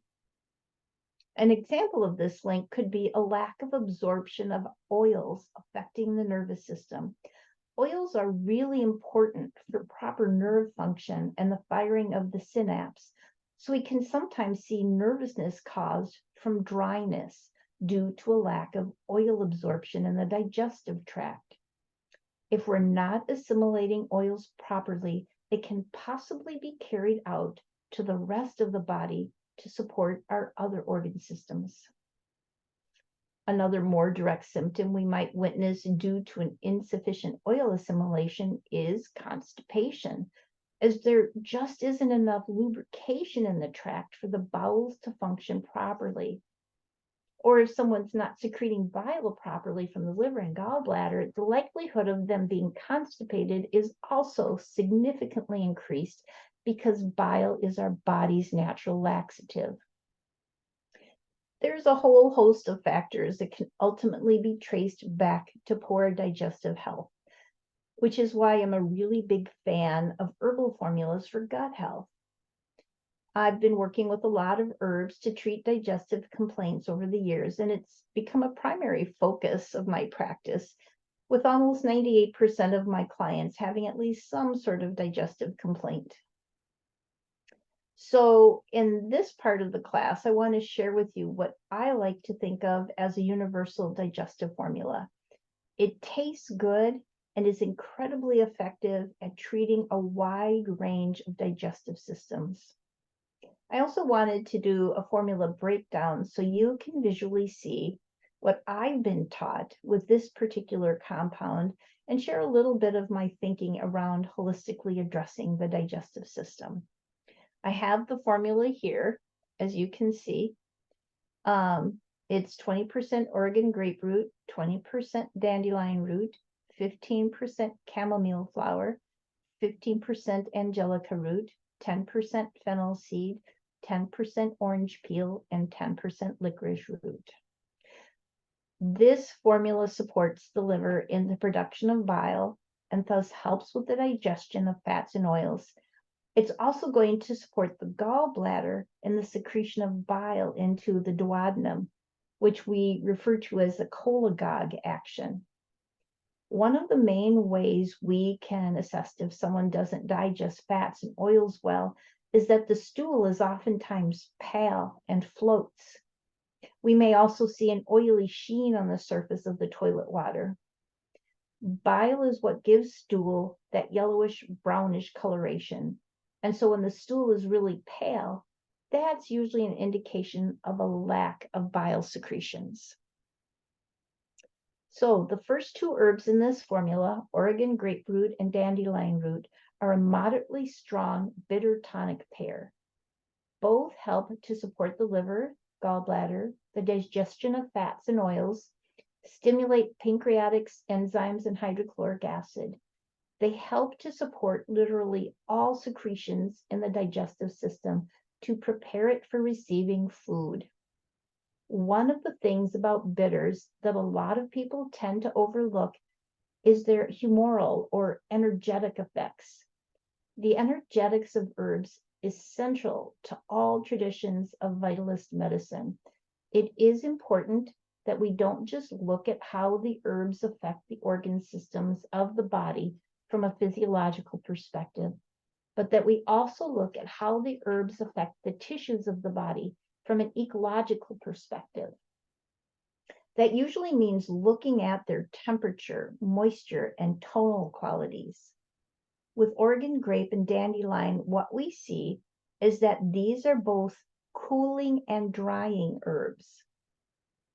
A: An example of this link could be a lack of absorption of oils affecting the nervous system. Oils are really important for proper nerve function and the firing of the synapse. So we can sometimes see nervousness caused from dryness due to a lack of oil absorption in the digestive tract. If we're not assimilating oils properly, it can possibly be carried out to the rest of the body to support our other organ systems. Another more direct symptom we might witness due to an insufficient oil assimilation is constipation, as there just isn't enough lubrication in the tract for the bowels to function properly. Or if someone's not secreting bile properly from the liver and gallbladder, the likelihood of them being constipated is also significantly increased because bile is our body's natural laxative. There's a whole host of factors that can ultimately be traced back to poor digestive health, which is why I'm a really big fan of herbal formulas for gut health. I've been working with a lot of herbs to treat digestive complaints over the years, and it's become a primary focus of my practice, with almost 98% of my clients having at least some sort of digestive complaint. So in this part of the class, I want to share with you what I like to think of as a universal digestive formula. It tastes good and is incredibly effective at treating a wide range of digestive systems. I also wanted to do a formula breakdown so you can visually see what I've been taught with this particular compound and share a little bit of my thinking around holistically addressing the digestive system. I have the formula here, as you can see. It's 20% Oregon graperoot, 20% dandelion root, 15% chamomile flower, 15% angelica root, 10% fennel seed, 10% orange peel, and 10% licorice root. This formula supports the liver in the production of bile, and thus helps with the digestion of fats and oils. It's also going to support the gallbladder and the secretion of bile into the duodenum, which we refer to as the cholagogue action. One of the main ways we can assess if someone doesn't digest fats and oils well is that the stool is oftentimes pale and floats. We may also see an oily sheen on the surface of the toilet water. Bile is what gives stool that yellowish brownish coloration. And so when the stool is really pale, that's usually an indication of a lack of bile secretions. So the first two herbs in this formula, Oregon grapefruit and dandelion root, are a moderately strong bitter tonic pair. Both help to support the liver, gallbladder, the digestion of fats and oils, stimulate pancreatic enzymes and hydrochloric acid. They help to support literally all secretions in the digestive system to prepare it for receiving food. One of the things about bitters that a lot of people tend to overlook is their humoral or energetic effects. The energetics of herbs is central to all traditions of vitalist medicine. It is important that we don't just look at how the herbs affect the organ systems of the body from a physiological perspective, but that we also look at how the herbs affect the tissues of the body from an ecological perspective. That usually means looking at their temperature, moisture, and tonal qualities. With Oregon grape and dandelion, what we see is that these are both cooling and drying herbs.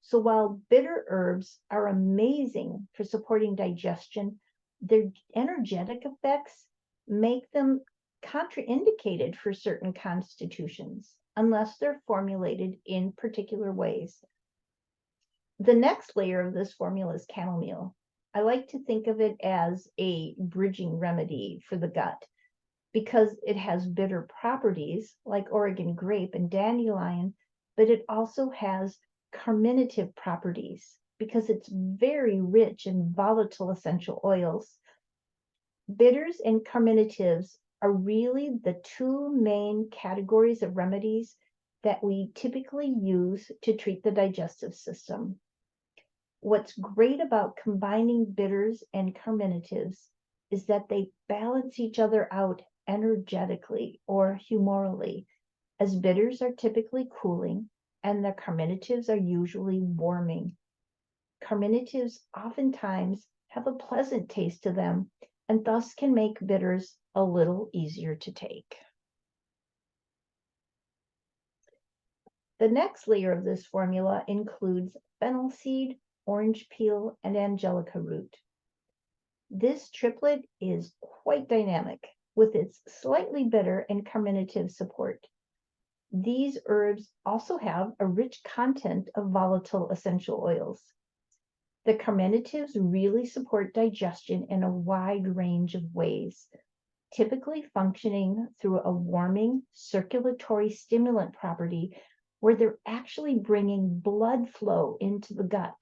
A: So while bitter herbs are amazing for supporting digestion, their energetic effects make them contraindicated for certain constitutions unless they're formulated in particular ways. The next layer of this formula is chamomile. I like to think of it as a bridging remedy for the gut because it has bitter properties like Oregon grape and dandelion, but it also has carminative properties because it's very rich in volatile essential oils. Bitters and carminatives are really the two main categories of remedies that we typically use to treat the digestive system. What's great about combining bitters and carminatives is that they balance each other out energetically or humorally, as bitters are typically cooling and the carminatives are usually warming. Carminatives oftentimes have a pleasant taste to them and thus can make bitters a little easier to take. The next layer of this formula includes fennel seed, orange peel, and angelica root. This triplet is quite dynamic with its slightly bitter and carminative support. These herbs also have a rich content of volatile essential oils. The carminatives really support digestion in a wide range of ways, typically functioning through a warming circulatory stimulant property where they're actually bringing blood flow into the gut.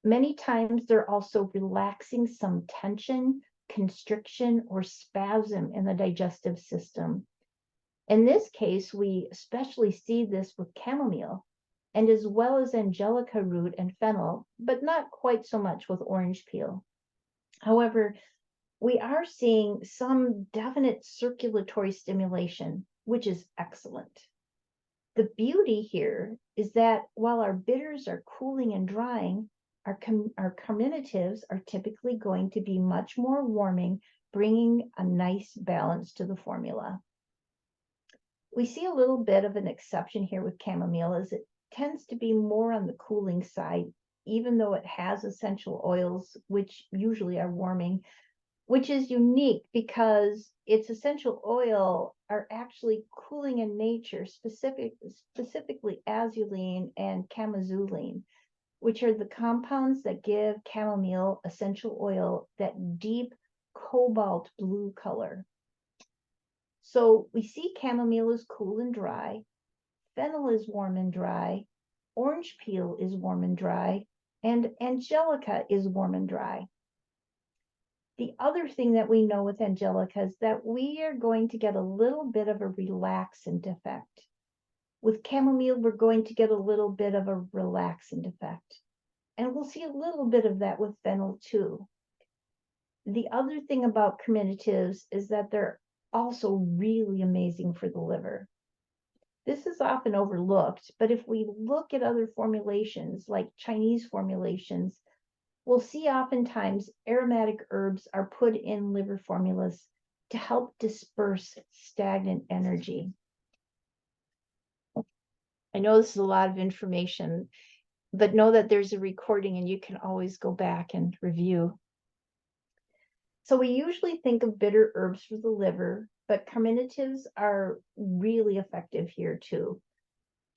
A: Many times they're also relaxing some tension, constriction, or spasm in the digestive system. In this case, we especially see this with chamomile, and as well as angelica root and fennel, but not quite so much with orange peel. However, we are seeing some definite circulatory stimulation, which is excellent. The beauty here is that while our bitters are cooling and drying, our carminatives are typically going to be much more warming, bringing a nice balance to the formula. We see a little bit of an exception here with chamomile as it tends to be more on the cooling side, even though it has essential oils, which usually are warming, which is unique because its essential oil are actually cooling in nature, specifically azulene and camozuline, which are the compounds that give chamomile essential oil that deep cobalt blue color. So we see chamomile is cool and dry, fennel is warm and dry, orange peel is warm and dry, and angelica is warm and dry. The other thing that we know with Angelica is that we are going to get a little bit of a relaxant effect. With chamomile, we're going to get a little bit of a relaxant effect. And we'll see a little bit of that with fennel too. The other thing about carminatives is that they're also really amazing for the liver. This is often overlooked, but if we look at other formulations like Chinese formulations, we'll see oftentimes aromatic herbs are put in liver formulas to help disperse stagnant energy. I know this is a lot of information, but know that there's a recording and you can always go back and review. So we usually think of bitter herbs for the liver, but carminatives are really effective here too.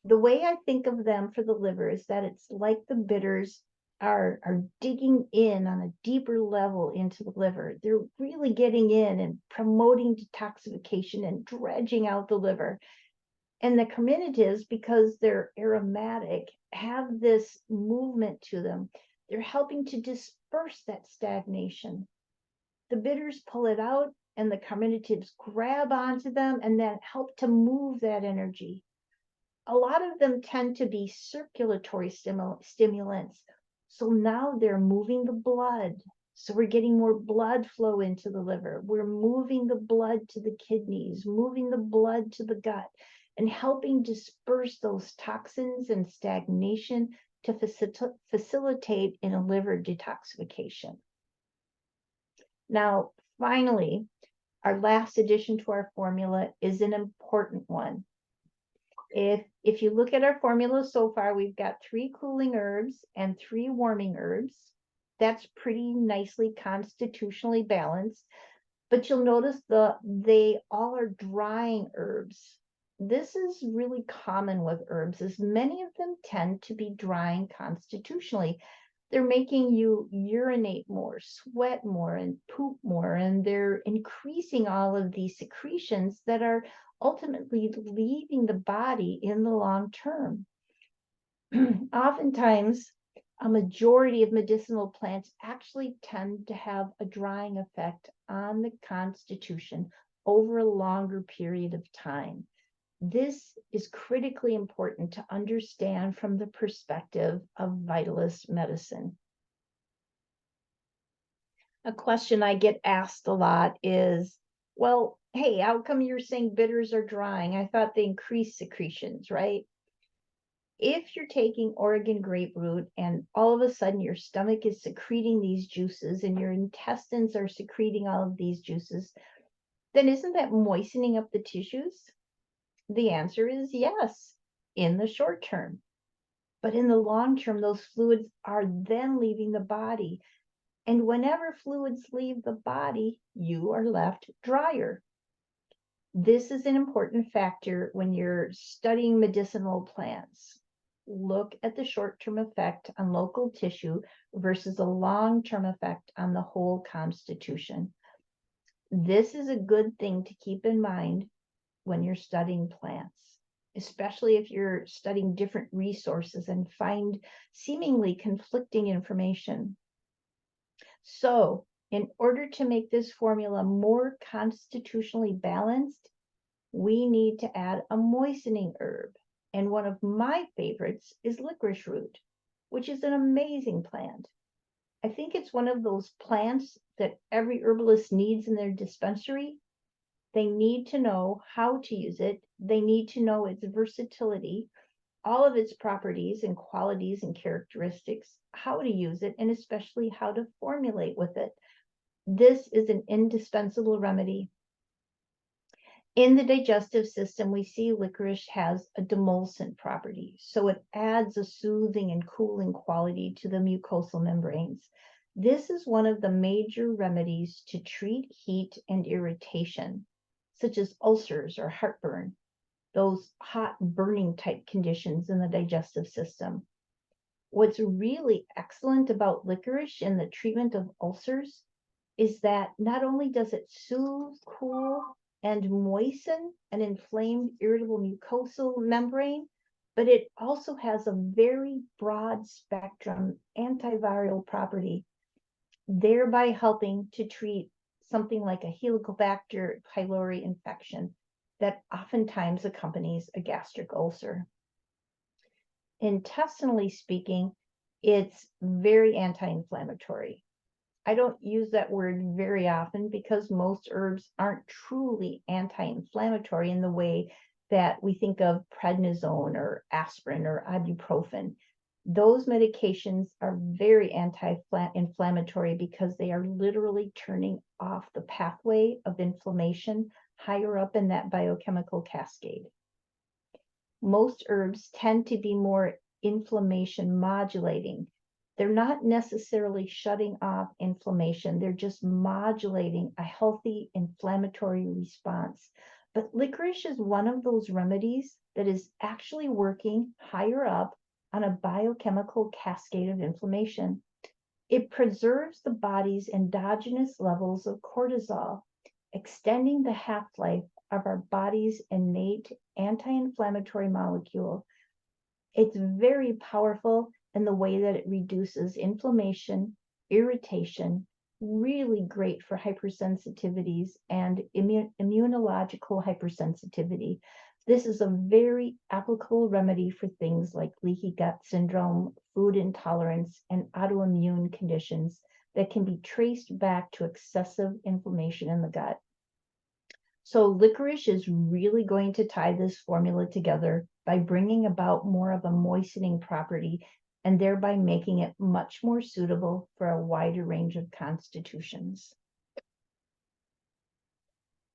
A: The way I think of them for the liver is that it's like the bitters are digging in on a deeper level into the liver. They're really getting in and promoting detoxification and dredging out the liver. And the carminatives, because they're aromatic, have this movement to them. They're helping to disperse that stagnation. The bitters pull it out, and the carminatives grab onto them and then help to move that energy. A lot of them tend to be circulatory stimulants. So now they're moving the blood. So we're getting more blood flow into the liver. We're moving the blood to the kidneys, moving the blood to the gut, and helping disperse those toxins and stagnation to facilitate in a liver detoxification. Now, finally, our last addition to our formula is an important one. If you look at our formula so far, we've got 3 cooling herbs and 3 warming herbs. That's pretty nicely constitutionally balanced. But you'll notice they all are drying herbs. This is really common with herbs, as many of them tend to be drying constitutionally. They're making you urinate more, sweat more, and poop more, and they're increasing all of these secretions that are ultimately leaving the body in the long term. Oftentimes, a majority of medicinal plants actually tend to have a drying effect on the constitution over a longer period of time. This is critically important to understand from the perspective of vitalist medicine. A question I get asked a lot is, well, hey, how come you're saying bitters are drying? I thought they increase secretions, right? If you're taking Oregon grapefruit and all of a sudden your stomach is secreting these juices and your intestines are secreting all of these juices, then isn't that moistening up the tissues? The answer is yes, in the short term. But in the long term, those fluids are then leaving the body. And whenever fluids leave the body, you are left drier. This is an important factor when you're studying medicinal plants. Look at the short-term effect on local tissue versus a long-term effect on the whole constitution. This is a good thing to keep in mind when you're studying plants, especially if you're studying different resources and find seemingly conflicting information. So, in order to make this formula more constitutionally balanced, we need to add a moistening herb. And one of my favorites is licorice root, which is an amazing plant. I think it's one of those plants that every herbalist needs in their dispensary. They need to know how to use it. They need to know its versatility, all of its properties and qualities and characteristics, how to use it, and especially how to formulate with it. This is an indispensable remedy. In the digestive system, we see licorice has a demulcent property, so it adds a soothing and cooling quality to the mucosal membranes. This is one of the major remedies to treat heat and irritation, such as ulcers or heartburn, those hot burning type conditions in the digestive system. What's really excellent about licorice in the treatment of ulcers is that not only does it soothe, cool, and moisten an inflamed, irritable mucosal membrane, but it also has a very broad spectrum antiviral property. thereby helping to treat something like a Helicobacter pylori infection that oftentimes accompanies a gastric ulcer. Intestinally speaking, it's very anti-inflammatory. I don't use that word very often because most herbs aren't truly anti-inflammatory in the way that we think of prednisone or aspirin or ibuprofen. Those medications are very anti-inflammatory because they are literally turning off the pathway of inflammation higher up in that biochemical cascade. Most herbs tend to be more inflammation modulating. They're not necessarily shutting off inflammation, they're just modulating a healthy inflammatory response. But licorice is one of those remedies that is actually working higher up on a biochemical cascade of inflammation. It preserves the body's endogenous levels of cortisol, extending the half-life of our body's innate anti-inflammatory molecule. It's very powerful in the way that it reduces inflammation, irritation, really great for hypersensitivities and immunological hypersensitivity. This is a very applicable remedy for things like leaky gut syndrome, food intolerance, and autoimmune conditions that can be traced back to excessive inflammation in the gut. So licorice is really going to tie this formula together by bringing about more of a moistening property and thereby making it much more suitable for a wider range of constitutions.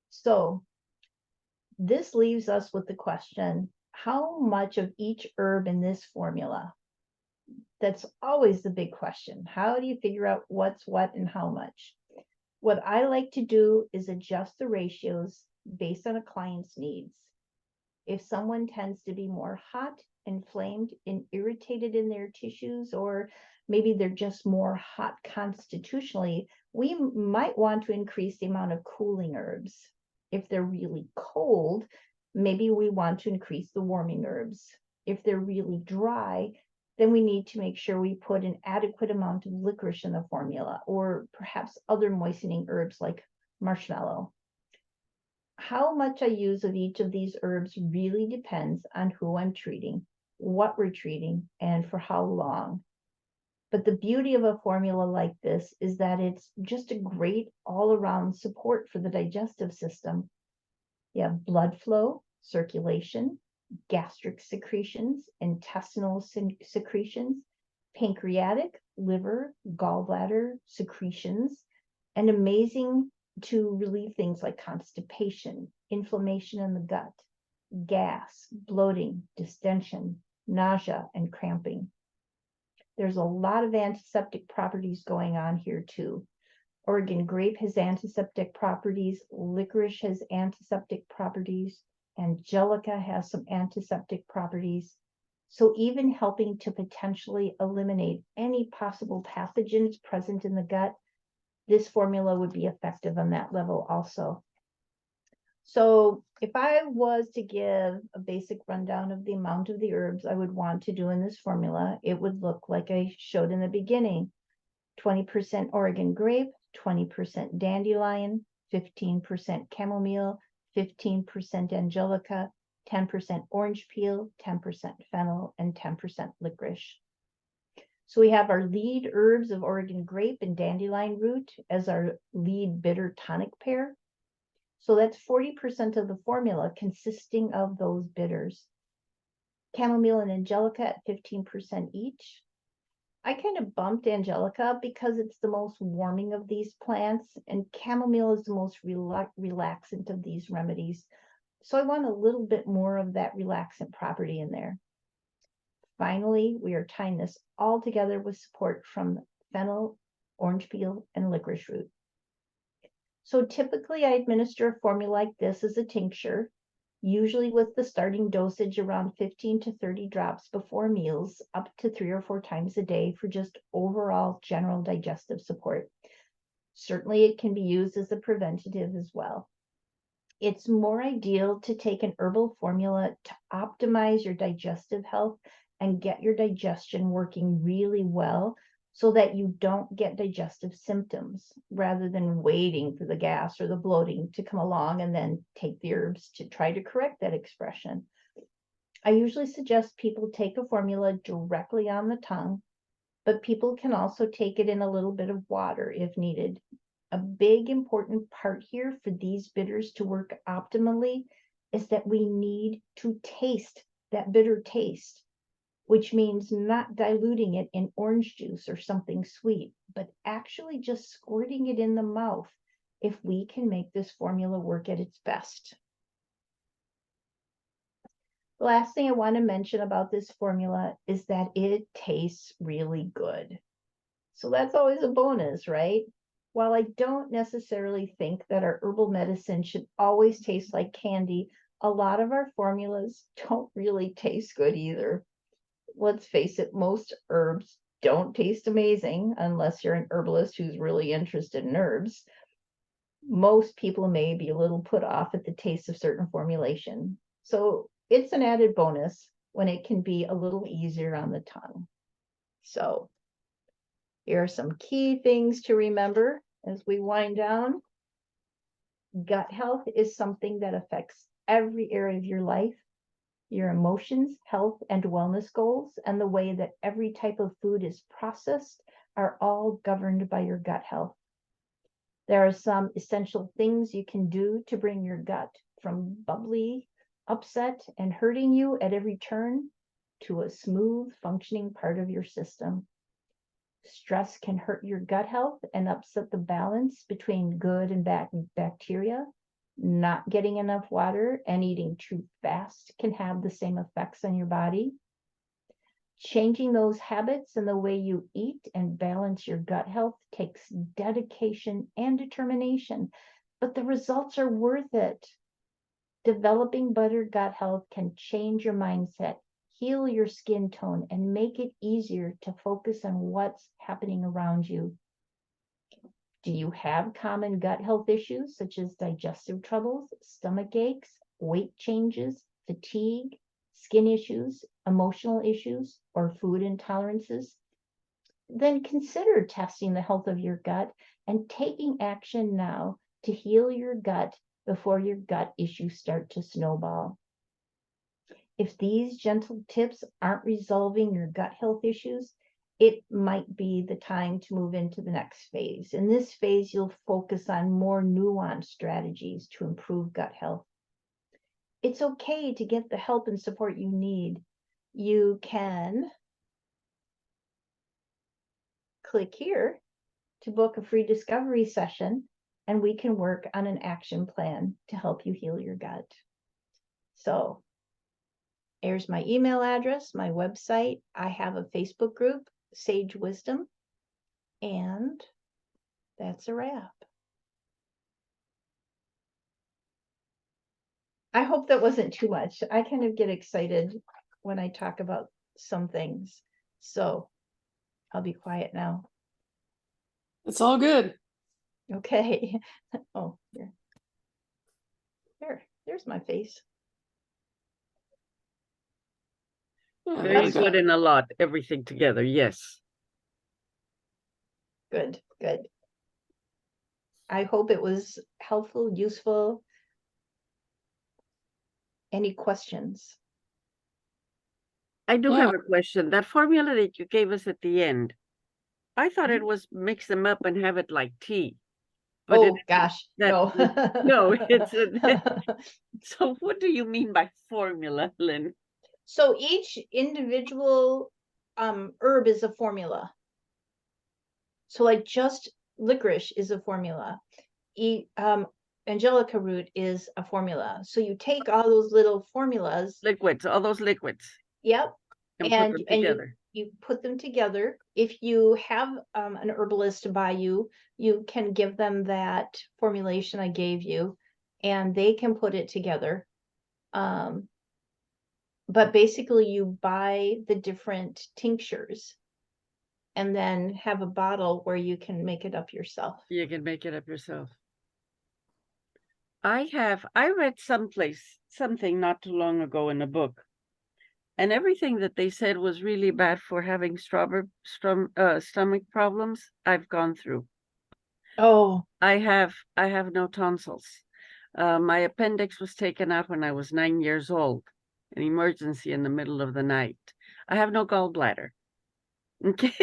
A: So this leaves us with the question, how much of each herb in this formula? That's always the big question. How do you figure out what's what and how much? What I like to do is adjust the ratios based on a client's needs. If someone tends to be more hot, inflamed, and irritated in their tissues, or maybe they're just more hot constitutionally, we might want to increase the amount of cooling herbs. If they're really cold, maybe we want to increase the warming herbs. If they're really dry, then we need to make sure we put an adequate amount of licorice in the formula, or perhaps other moistening herbs like marshmallow. How much I use of each of these herbs really depends on who I'm treating, what we're treating, and for how long. But the beauty of a formula like this is that it's just a great all-around support for the digestive system. You have blood flow, circulation, gastric secretions, intestinal secretions, pancreatic, liver, gallbladder secretions, and amazing to relieve things like constipation, inflammation in the gut, gas, bloating, distension, nausea, and cramping. There's a lot of antiseptic properties going on here too. Oregon grape has antiseptic properties, licorice has antiseptic properties, angelica has some antiseptic properties. So even helping to potentially eliminate any possible pathogens present in the gut, this formula would be effective on that level also. So if I was to give a basic rundown of the amount of the herbs I would want to do in this formula, it would look like I showed in the beginning. 20% Oregon grape, 20% dandelion, 15% chamomile, 15% angelica, 10% orange peel, 10% fennel, and 10% licorice. So we have our lead herbs of Oregon grape and dandelion root as our lead bitter tonic pair. So that's 40% of the formula consisting of those bitters. Chamomile and angelica at 15% each. I kind of bumped angelica because it's the most warming of these plants, and chamomile is the most relaxant of these remedies. So I want a little bit more of that relaxant property in there. Finally, we are tying this all together with support from fennel, orange peel, and licorice root. So typically I administer a formula like this as a tincture, usually with the starting dosage around 15 to 30 drops before meals, up to 3 or 4 times a day for just overall general digestive support. Certainly it can be used as a preventative as well. It's more ideal to take an herbal formula to optimize your digestive health and get your digestion working really well so that you don't get digestive symptoms rather than waiting for the gas or the bloating to come along and then take the herbs to try to correct that expression. I usually suggest people take a formula directly on the tongue, but people can also take it in a little bit of water if needed. A big important part here for these bitters to work optimally is that we need to taste that bitter taste, which means not diluting it in orange juice or something sweet, but actually just squirting it in the mouth if we can make this formula work at its best. The last thing I want to mention about this formula is that it tastes really good. So that's always a bonus, right? While I don't necessarily think that our herbal medicine should always taste like candy, a lot of our formulas don't really taste good either. Let's face it, most herbs don't taste amazing unless you're an herbalist who's really interested in herbs. Most people may be a little put off at the taste of certain formulation. So it's an added bonus when it can be a little easier on the tongue. So here are some key things to remember as we wind down. Gut health is something that affects every area of your life, your emotions, health, and wellness goals, and the way that every type of food is processed are all governed by your gut health. There are some essential things you can do to bring your gut from bubbly, upset, and hurting you at every turn to a smooth functioning part of your system. Stress can hurt your gut health and upset the balance between good and bad bacteria. Not getting enough water and eating too fast can have the same effects on your body. Changing those habits and the way you eat and balance your gut health takes dedication and determination, but the results are worth it. Developing better gut health can change your mindset, heal your skin tone, and make it easier to focus on what's happening around you. Do you have common gut health issues such as digestive troubles, stomach aches, weight changes, fatigue, skin issues, emotional issues, or food intolerances? Then consider testing the health of your gut and taking action now to heal your gut before your gut issues start to snowball. If these gentle tips aren't resolving your gut health issues, it might be the time to move into the next phase. In this phase, you'll focus on more nuanced strategies to improve gut health. It's okay to get the help and support you need. You can click here to book a free discovery session, and we can work on an action plan to help you heal your gut. So here's my email address, my website. I have a Facebook group, Sage Wisdom, and that's a wrap. I hope that wasn't too much. I kind of get excited when I talk about some things. So I'll be quiet now.
B: It's all good.
A: Okay. Oh, there's my face.
B: Yeah, there
C: Very
B: we go.
C: good and a lot, everything together, yes.
A: Good, good. I hope it was helpful, useful. Any questions?
C: I do
B: Yeah.
C: have a question. That formula that you gave us at the end, I thought it was mix them up and have it like tea. But
A: Oh gosh,
C: that
A: no.
C: no, it's so what do you mean by formula, Lynn?
A: So each individual herb is a formula. So like just licorice is a formula. Angelica root is a formula. So you take all those little formulas.
C: Liquids, all those liquids.
A: Yep.
C: And put them together.
A: You put them together. If you have an herbalist by you, you can give them that formulation I gave you, and they can put it together. But basically you buy the different tinctures and then have a bottle where you can make it up yourself.
C: You can make it up yourself. I read someplace something not too long ago in a book And everything that they said was really bad for having stomach problems, I've gone through.
A: Oh,
C: I have no tonsils. My appendix was taken out when I was 9 years old, an emergency in the middle of the night. I have no gallbladder. Okay.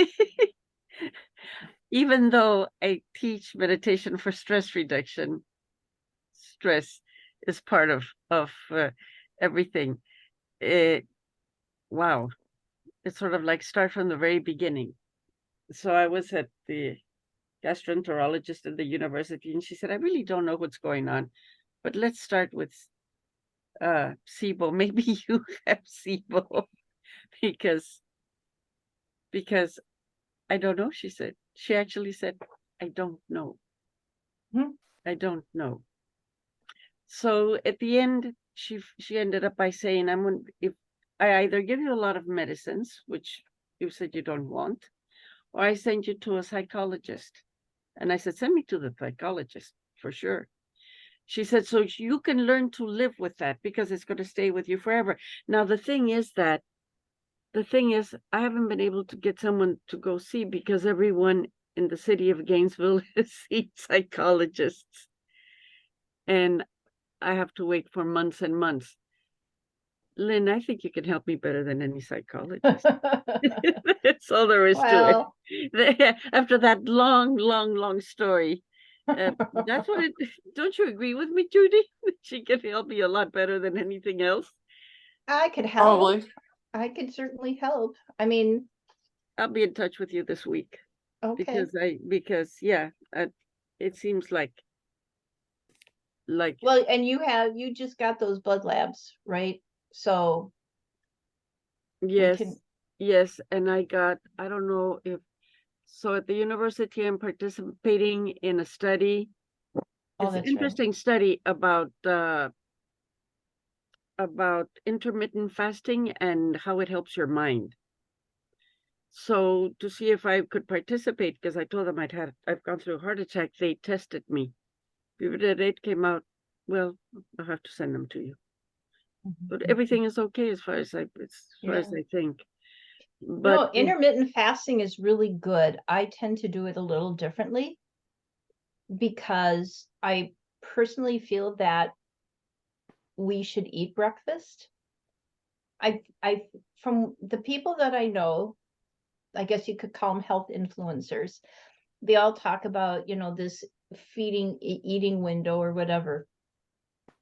C: Even though I teach meditation for stress reduction, stress is part of everything. Wow, it's sort of like start from the very beginning. So I was at the gastroenterologist at the university, and she said, I really don't know what's going on, but let's start with SIBO. Maybe you have SIBO because I don't know, she said. She actually said, I don't know.
A: Hmm.
C: I don't know. So at the end, she ended up by saying, if I either give you a lot of medicines, which you said you don't want, or I send you to a psychologist. And I said, send me to the psychologist for sure. She said, so you can learn to live with that because it's going to stay with you forever. Now, the thing is, I haven't been able to get someone to go see because everyone in the city of Gainesville has seen psychologists. And I have to wait for months and months. Lynn, I think you can help me better than any psychologist. That's all there is to
A: well,
C: it. After that long story, that's what it. Don't you agree with me, Judy? She can help me a lot better than anything else.
A: I could help.
B: Probably.
A: I could certainly help. I mean,
C: I'll be in touch with you this week
A: okay.
C: because yeah, it seems like
A: Well, and you just got those blood labs, right? So we
C: yes,
A: can.
C: yes, and I don't know if so at the university I'm participating in a study.
A: Oh,
C: It's an
A: that's right.
C: interesting study about intermittent fasting and how it helps your mind. So to see if I could participate, because I told them I've gone through a heart attack, they tested me. If the date came out, well, I'll have to send them to you. But everything is okay as far as I think. But
A: Intermittent fasting is really good. I tend to do it a little differently because I personally feel that we should eat breakfast. I from the people that I know, I guess you could call them health influencers. They all talk about, this eating window or whatever.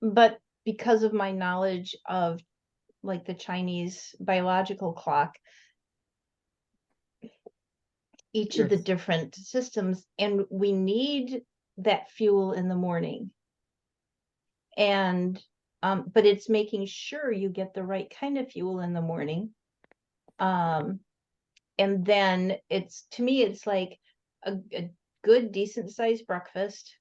A: But because of my knowledge of like the Chinese biological clock, each of the
C: yes,
A: different systems, and we need that fuel in the morning. And but it's making sure you get the right kind of fuel in the morning. And then to me, it's like a good, decent sized breakfast,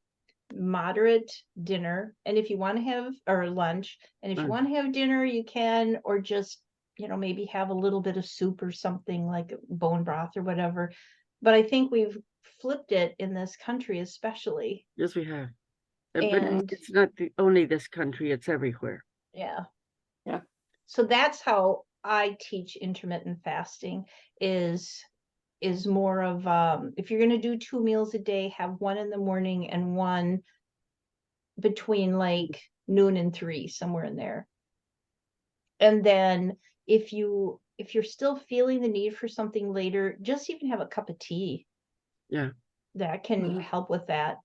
A: moderate dinner. And if you want to have, or lunch, and if you want to have dinner, you can, or just, maybe have a little bit of soup or something like bone broth or whatever. But I think we've flipped it in this country, especially.
C: yes, we have. But
A: And
C: it's not only this country; it's everywhere.
A: yeah.
B: Yeah.
A: So that's how I teach intermittent fasting is more of if you're going to do 2 meals a day, have one in the morning and one between like noon and 3, somewhere in there. And then if you're still feeling the need for something later, just even have a cup of tea.
C: Yeah.
A: That can help with that.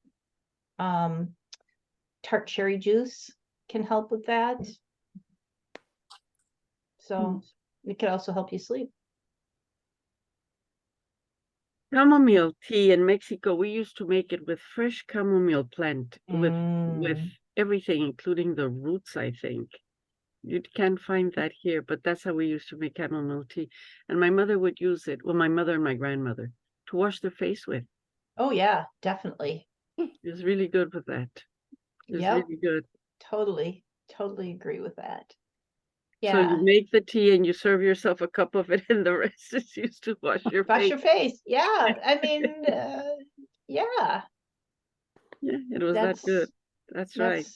A: Tart cherry juice can help with that. So it could also help you sleep.
C: Chamomile tea in Mexico, we used to make it with fresh chamomile plant with everything, including the roots, I think. You can't find that here, but that's how we used to make chamomile tea. And my mother would use it, well, my mother and my grandmother, to wash their face with.
A: Oh yeah, definitely.
C: It was really good with that. It was
A: Yep.
C: really good.
A: Totally agree with that.
C: So you
A: Yeah.
C: make the tea and you serve yourself a cup of it, and the rest is used to wash your
A: Wash
C: face.
A: your face. Yeah. I mean, yeah.
C: Yeah, it was that good. That's right.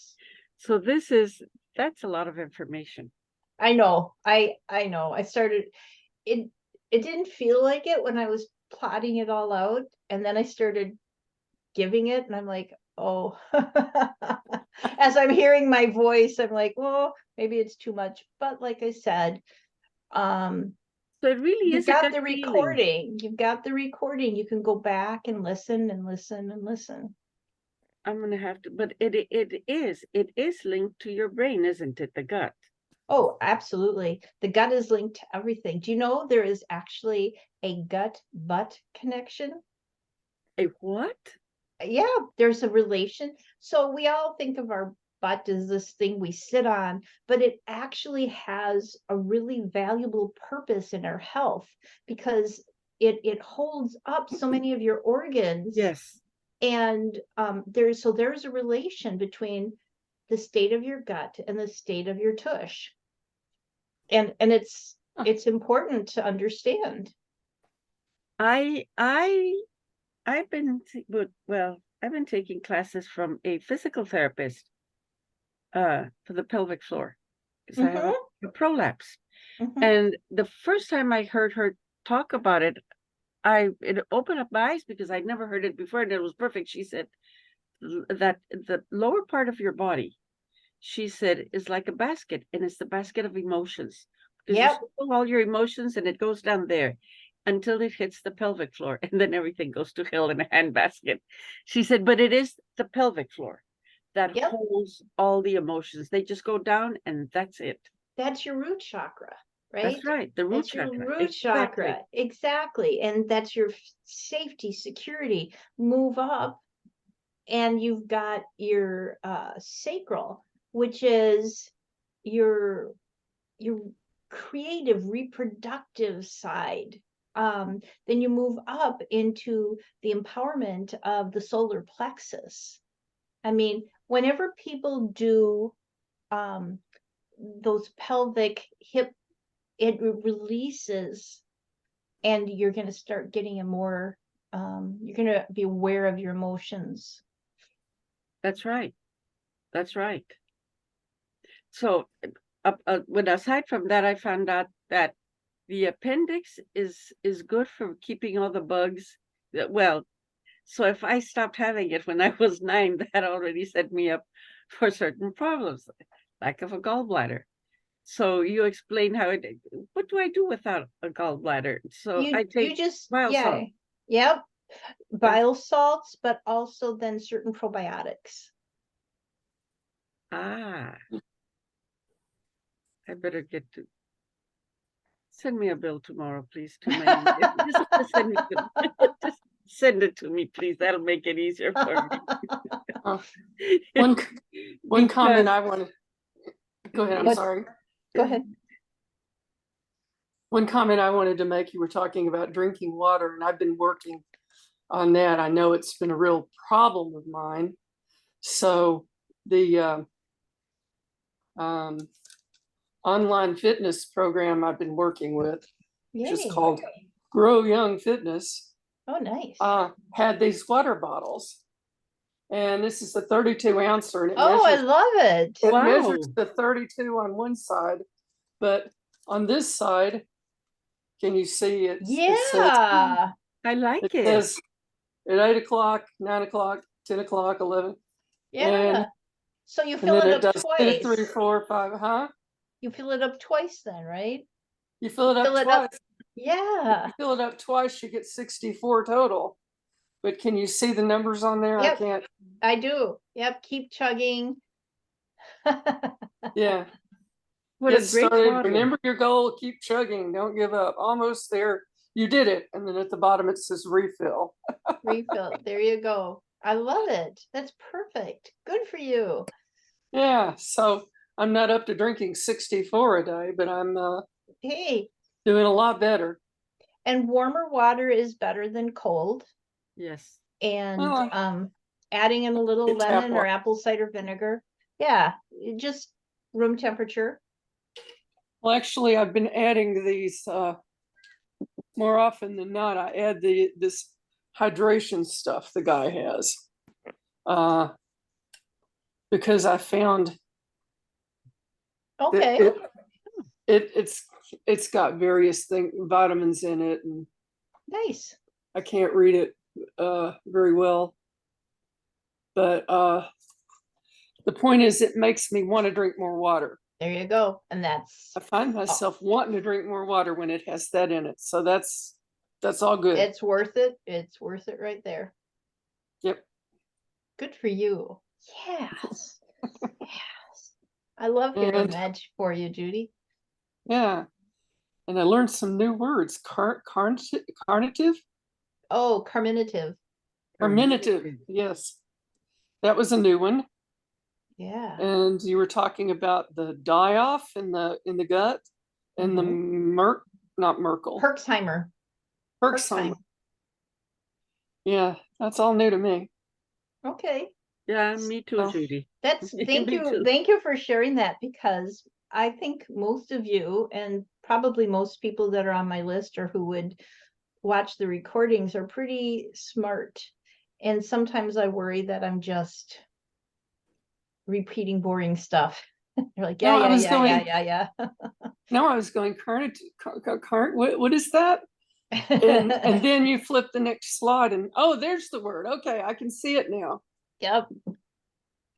C: So that's a lot of information.
A: I know. I know. I started it it didn't feel like it when I was plotting it all out, and then I started giving it and I'm like, oh. As I'm hearing my voice, I'm like, well, maybe it's too much. But like I said, um
C: So it really
A: you've
C: is a
A: got
C: gut
A: the
C: feeling.
A: recording. You've got the recording. You can go back and listen and listen and listen.
C: I'm gonna have to, but it is linked to your brain, isn't it? The gut.
A: Oh, absolutely. The gut is linked to everything. Do you know there is actually a gut-butt connection?
C: A what?
A: Yeah, there's a relation. So we all think of our butt as this thing we sit on, but it actually has a really valuable purpose in our health because it holds up so many of your organs.
C: Yes,
A: And there's a relation between the state of your gut and the state of your tush. And it's important to understand.
C: I I I've been well, I've been taking classes from a physical therapist for the pelvic floor because I have
A: Mm-hmm,
C: a prolapse.
A: mm-hmm.
C: And the first time I heard her talk about it, it opened up my eyes because I'd never heard it before, and it was perfect. She said that the lower part of your body, she said, is like a basket, and it's the basket of emotions because you
A: Yep,
C: store all your emotions, and it goes down there until it hits the pelvic floor, and then everything goes to hell in a handbasket. She said, but it is the pelvic floor that
A: yep.
C: holds all the emotions. They just go down, and that's it.
A: That's your root chakra,
C: That's
A: right?
C: right, the root
A: That's your
C: chakra.
A: root
C: Exactly.
A: chakra. Exactly. And that's your safety, security. Move up, and you've got your sacral, which is your your creative, reproductive side. Then you move up into the empowerment of the solar plexus. I mean, whenever people do um, those pelvic hip, it releases, and you're going to start getting a more, you're going to be aware of your emotions.
C: That's right. That's right. So, when aside from that, I found out that the appendix is good for keeping all the bugs. Well, so if I stopped having it when I was 9, that already set me up for certain problems, lack of a gallbladder. So you explain how it. What do I do without a gallbladder? So I
A: You
C: take
A: just,
C: bile
A: yeah,
C: salt.
A: yep,
C: That's
A: bile salts, but also then certain probiotics.
C: ah. I better get to send me a bill tomorrow, please, to my email. Just send it to just send it to me, please. That'll make it easier for me.
B: Uh, one one comment
C: Because
B: I wanted. Go ahead. I'm
A: What?
B: sorry.
A: Go ahead.
B: One comment I wanted to make. You were talking about drinking water, and I've been working on that. I know it's been a real problem of mine. So the um, online fitness program I've been working with, which is
A: Yay.
B: called Grow Young Fitness,
A: Oh, nice.
B: had these water bottles. And this is the 32 ouncer, and
A: Oh, I love it.
B: it measures
C: wow,
B: the 32 on one side, but on this side, can you see
A: Yeah.
C: I
B: it
C: like it.
B: says at 8 o'clock, 9 o'clock, 10 o'clock, 11, and
A: Yeah. So you
B: and
A: fill
B: then
A: it
B: it
A: up
B: does 2, 3,
A: twice.
B: 4, 5. Huh?
A: You fill it up twice then, right?
B: You fill it up
A: Fill it up.
B: twice.
A: Yeah.
B: You fill it up twice, you get 64 total. But can you see the numbers on there? I
A: Yep,
B: can't.
A: I do. Yep, keep chugging.
B: Yeah.
C: What a
B: Get
C: great
B: started.
C: bottle.
B: Remember your goal. Keep chugging. Don't give up. Almost there. You did it. And then at the bottom it says refill.
A: Refill. There you go. I love it. That's perfect. Good for you.
B: Yeah. So I'm not up to drinking 64 a day, but I'm
A: Hey,
B: doing a lot better.
A: and warmer water is better than cold.
C: Yes.
A: And
B: Well,
A: adding in a little
B: get tap
A: lemon or
B: water.
A: apple cider vinegar. Yeah, just room temperature.
B: Well, actually, I've been adding these more often than not. I add this hydration stuff the guy has uh, because I found that
A: Okay.
B: It's got various vitamins in it, and
A: Nice.
B: I can't read it very well. But the point is, it makes me want to drink more water.
A: There you go. And that's
B: I find myself wanting to drink more water when it has that in it. So that's all good.
A: it's worth it. It's worth it right there.
B: Yep.
A: Good for you. Yes. Yes. I love hearing that for you, Judy.
B: Yeah. And I learned some new words. Carnative?
A: Oh, carminative.
B: Carminative. Yes. That was a new one.
A: Yeah.
B: And you were talking about the die-off in the gut and the not Merkel.
A: Herxheimer.
B: Herxheimer. Yeah, that's all new to me.
A: Okay.
C: Yeah, me too,
A: Well,
C: Judy.
A: That's thank
C: Me
A: you.
C: too.
A: Thank you for sharing that, because I think most of you, and probably most people that are on my list or who would watch the recordings, are pretty smart. And sometimes I worry that I'm just repeating boring stuff. You're like,
B: No,
A: yeah.
B: No, I was going carnative. What is that? And then you flip the next slide, and oh, there's the word. Okay, I can see it now.
A: Yep.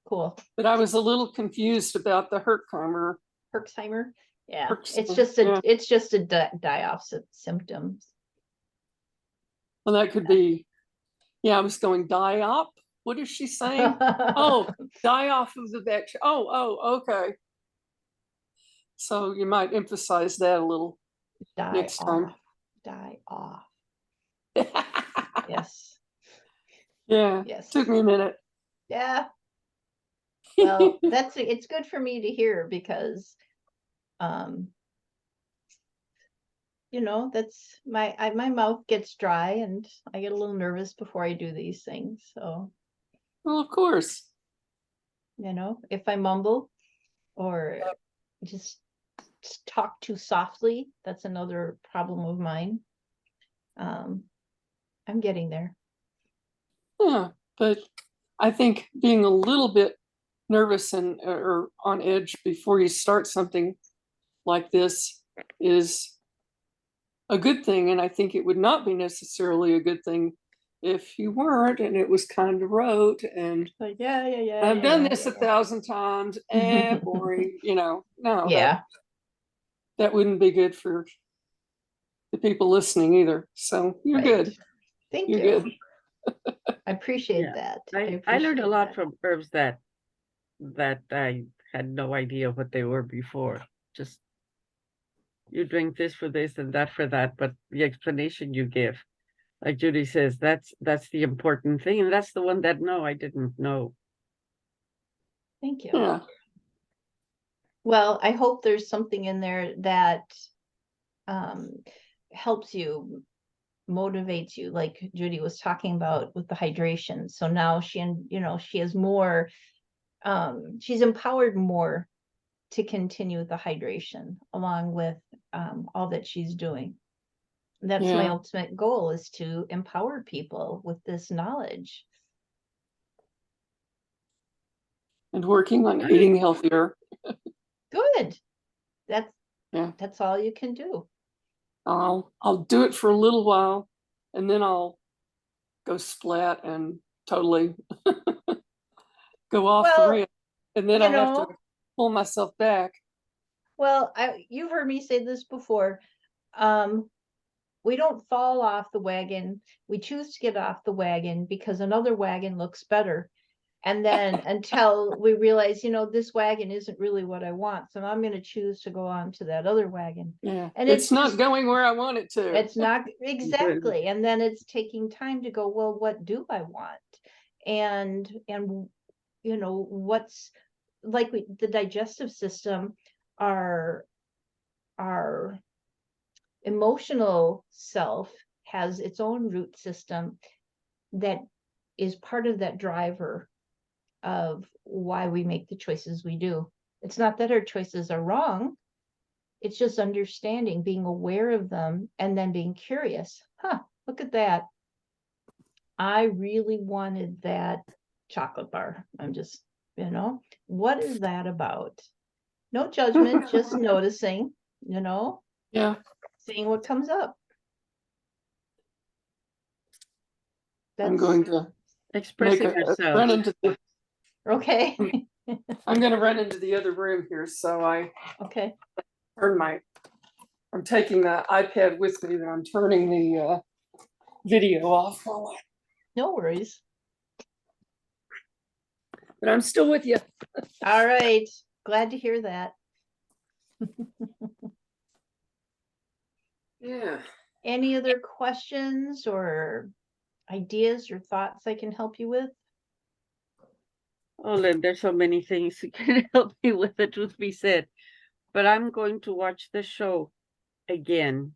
A: Cool.
B: But I was a little confused about the Herxheimer.
A: Yeah.
B: Herxheimer,
A: It's just a die-off symptoms.
B: Well, that could be. Yeah, I was going die-op. What is she saying? Oh, die off of the bacteria. Oh, okay. So you might emphasize that a little next time.
A: Die off.
B: Yeah.
A: Yes. Yes.
B: Took me a minute.
A: Yeah. Well, it's good for me to hear, because that's my mouth gets dry and I get a little nervous before I do these things. So,
B: Well, of course.
A: if I mumble or just talk too softly, that's another problem of mine. I'm getting there.
B: Yeah, but I think being a little bit nervous or on edge before you start something like this is a good thing. And I think it would not be necessarily a good thing if you weren't, and it was kind of rote and
A: Like, yeah.
B: I've done this 1,000 times and boring, no,
A: Yeah.
B: that wouldn't be good for the people listening either. So you're good.
A: Thank
B: You're
A: you.
B: good.
A: I appreciate that.
C: I learned a lot from herbs that I had no idea what they were before. Just you drink this for this and that for that, but the explanation you give, like Judy says, that's the important thing, and that's the one that I didn't know.
A: Thank you.
B: Yeah.
A: Well, I hope there's something in there that helps you, motivates you, like Judy was talking about with the hydration. So now she has more, she's empowered more to continue the hydration along with all that she's doing. That's my ultimate goal, is to empower people with this knowledge.
B: And working on eating healthier.
A: Good. That's all you can do.
B: I'll do it for a little while, and then I'll go splat and totally go off the rail, and then I have to pull myself back.
A: Well, you've heard me say this before. We don't fall off the wagon. We choose to get off the wagon because another wagon looks better. And then until we realize, this wagon isn't really what I want. So I'm going to choose to go on to that other wagon.
B: Yeah.
A: And
B: it's not going where I want it to.
A: It's not exactly. And then it's taking time to go, well, what do I want? And what's like the digestive system, our emotional self has its own root system that is part of that driver of why we make the choices we do. It's not that our choices are wrong. It's just understanding, being aware of them, and then being curious. Look at that. I really wanted that chocolate bar. I'm just, what is that about? No judgment, just noticing. you know,
B: Yeah.
A: seeing what comes up.
B: I'm
A: That's
B: going to
C: Expressing
B: run
C: ourselves.
B: into the,
A: okay.
B: I'm going to run into the other room here. So I
A: Okay.
B: I'm taking the iPad with me, and I'm turning the video off.
A: No worries.
B: But I'm still with you.
A: All right. Glad to hear that.
B: Yeah.
A: Any other questions or ideas or thoughts I can help you with?
C: Oh, Lynn, there's so many things you can help me with, the truth be said. But I'm going to watch the show again,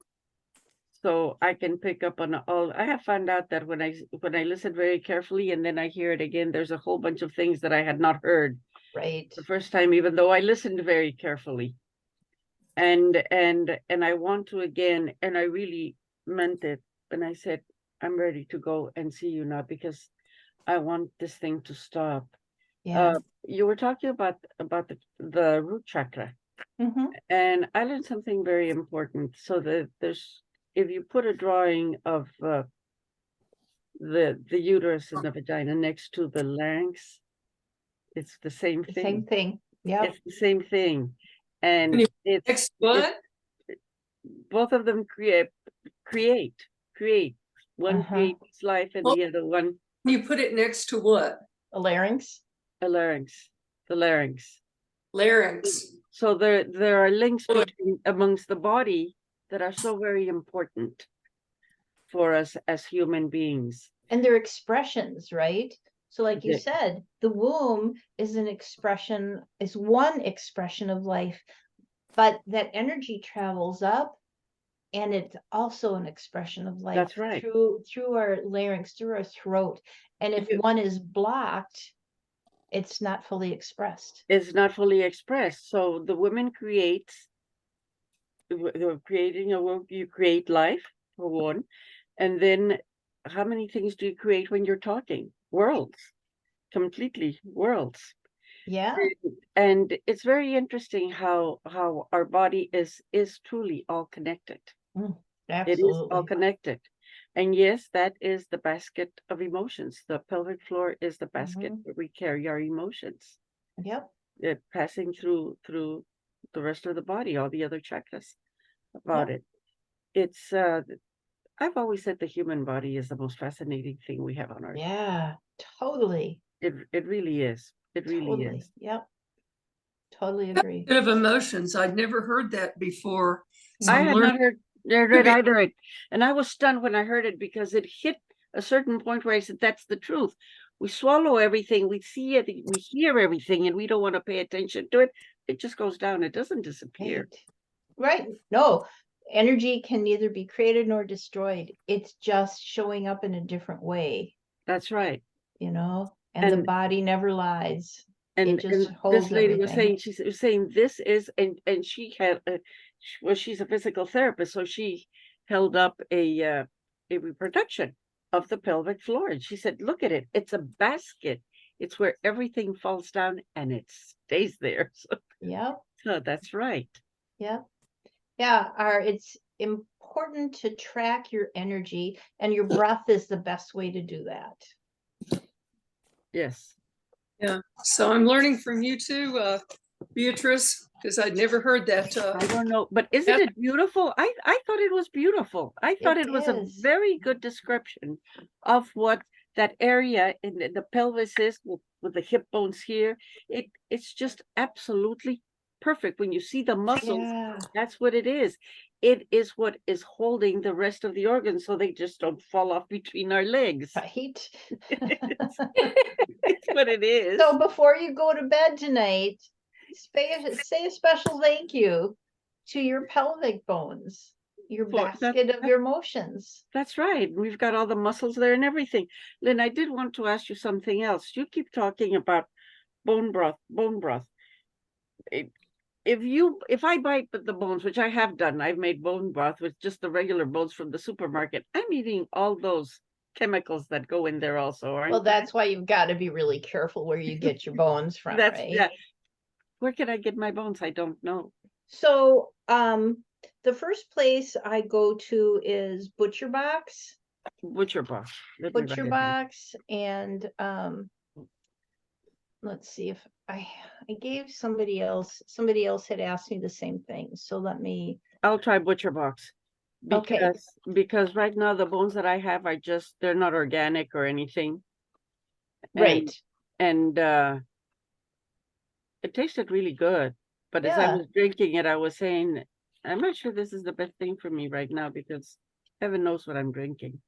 C: so I can pick up on all. I have found out that when I listen very carefully and then I hear it again, there's a whole bunch of things that I had not heard
A: Right.
C: the first time, even though I listened very carefully. And I want to again, and I really meant it. And I said, I'm ready to go and see you now because I want this thing to stop.
A: Yeah.
C: You were talking about the root chakra,
A: Mm-hmm.
C: and I learned something very important. So that if you put a drawing of the uterus and the vagina next to the larynx, it's the same
A: The
C: thing.
A: same thing. Yeah.
C: It's the same thing, and it's
B: What?
C: both of them create. One
A: Uh-huh.
C: creates life, and
B: Well-
C: the other one
B: You put it next to what?
A: A larynx.
C: a larynx. The larynx.
B: Larynx.
C: So there are links
B: Good.
C: between amongst the body that are so very important for us as human beings.
A: And their expressions, right? So like you
C: Yeah.
A: said, the womb is one expression of life, but that energy travels up and it's also an expression of life.
C: That's right.
A: Through our larynx, through our throat. And if
B: Yeah.
A: one is blocked, it's not fully expressed.
C: It's not fully expressed. So the women creates, creating you create life for one, and then how many things do you create when you're talking? Worlds, completely worlds.
A: Yeah.
C: And it's very interesting how our body is truly all connected. It is all
A: Absolutely.
C: connected. And yes, that is the basket of emotions. The pelvic floor is the basket where we carry our emotions,
A: Yep.
C: passing through the rest of the body, all the other chakras about
A: Yep.
C: it. It's I've always said the human body is the most fascinating thing we have on earth.
A: Yeah. Totally.
C: It really is. It really
A: Totally.
C: is.
A: Yep. Totally agree.
B: Bit of emotions. I'd never heard that before. So
C: I
B: I'm
C: had
B: learning.
C: not read either it, and I was stunned when I heard it because it hit a certain point where I said, "That's the truth." We swallow everything, we see it, we hear everything, and we don't want to pay attention to it. It just goes down. It doesn't disappear.
A: Right. No, energy can neither be created nor destroyed. It's just showing up in a different way,
C: That's right.
A: and the
C: And
A: body never lies. It just
C: and
A: holds
C: this lady was
A: everything.
C: saying, she was saying this is, and she had well, she's a physical therapist, so she held up a reproduction of the pelvic floor, and she said, "Look at it. It's a basket. It's where everything falls down and it stays there."
A: Yep.
C: So that's right.
A: Yep. Yeah. It's important to track your energy, and your breath is the best way to do that.
C: Yes.
B: Yeah. So I'm learning from you too, Beatrice, because I'd never heard that.
C: I don't know, but isn't it beautiful? I thought it was beautiful. I thought it was a
A: is.
C: very good description of what that area in the pelvis is with the hip bones here. It's just absolutely perfect. When you see the muscles,
A: Yeah.
C: that's what it is. It is what is holding the rest of the organs so they just don't fall off between our legs.
A: Right.
C: It's what it is.
A: So before you go to bed tonight, say a special thank you to your pelvic bones, your basket of your emotions.
C: That's right. We've got all the muscles there and everything. Lynn, I did want to ask you something else. You keep talking about bone broth. If I buy the bones, which I have done, I've made bone broth with just the regular bones from the supermarket. I'm eating all those chemicals that go in there also, aren't
A: Well,
C: they?
A: that's why you've got to be really careful where you get your bones from, right?
C: Yeah. Where can I get my bones? I don't know.
A: So The first place I go to is Butcher Box.
C: Butcher Box. Let me write
A: Butcher
C: it down.
A: Box, and let's see if I gave somebody else had asked me the same thing, so let me.
C: I'll try Butcher Box
A: Okay.
C: because right now the bones that I have are just, they're not organic or anything.
A: Right.
C: And it tasted really good. But as I
A: Yeah.
C: was drinking it, I was saying, I'm not sure this is the best thing for me right now because heaven knows what I'm drinking.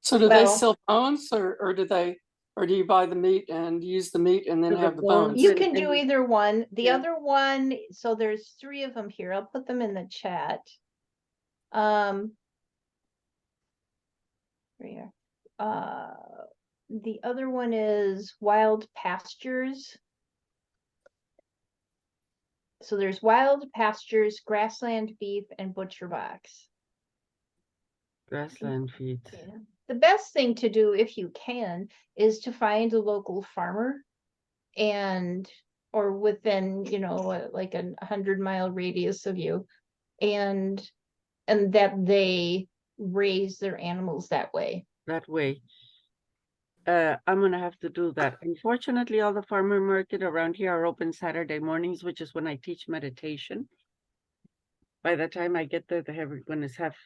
B: So do they
A: Well,
B: sell bones or do you buy the meat and use the meat and then
C: The
B: have the
C: bones
B: bones?
A: you
C: and-
A: can do
C: and-
A: either one. The
C: yeah.
A: other one, so there's 3 of them here. I'll put them in the chat. Here. The other one is Wild Pastures. So there's Wild Pastures, Grassland Beef, and Butcher Box.
C: Grassland feed.
A: Yeah. The best thing to do, if you can, is to find a local farmer and or within, like a 100-mile radius of you, and that they raise their animals that way.
C: That way. I'm gonna have to do that. Unfortunately, all the farmer market around here are open Saturday mornings, which is when I teach meditation. By the time I get there, everyone is half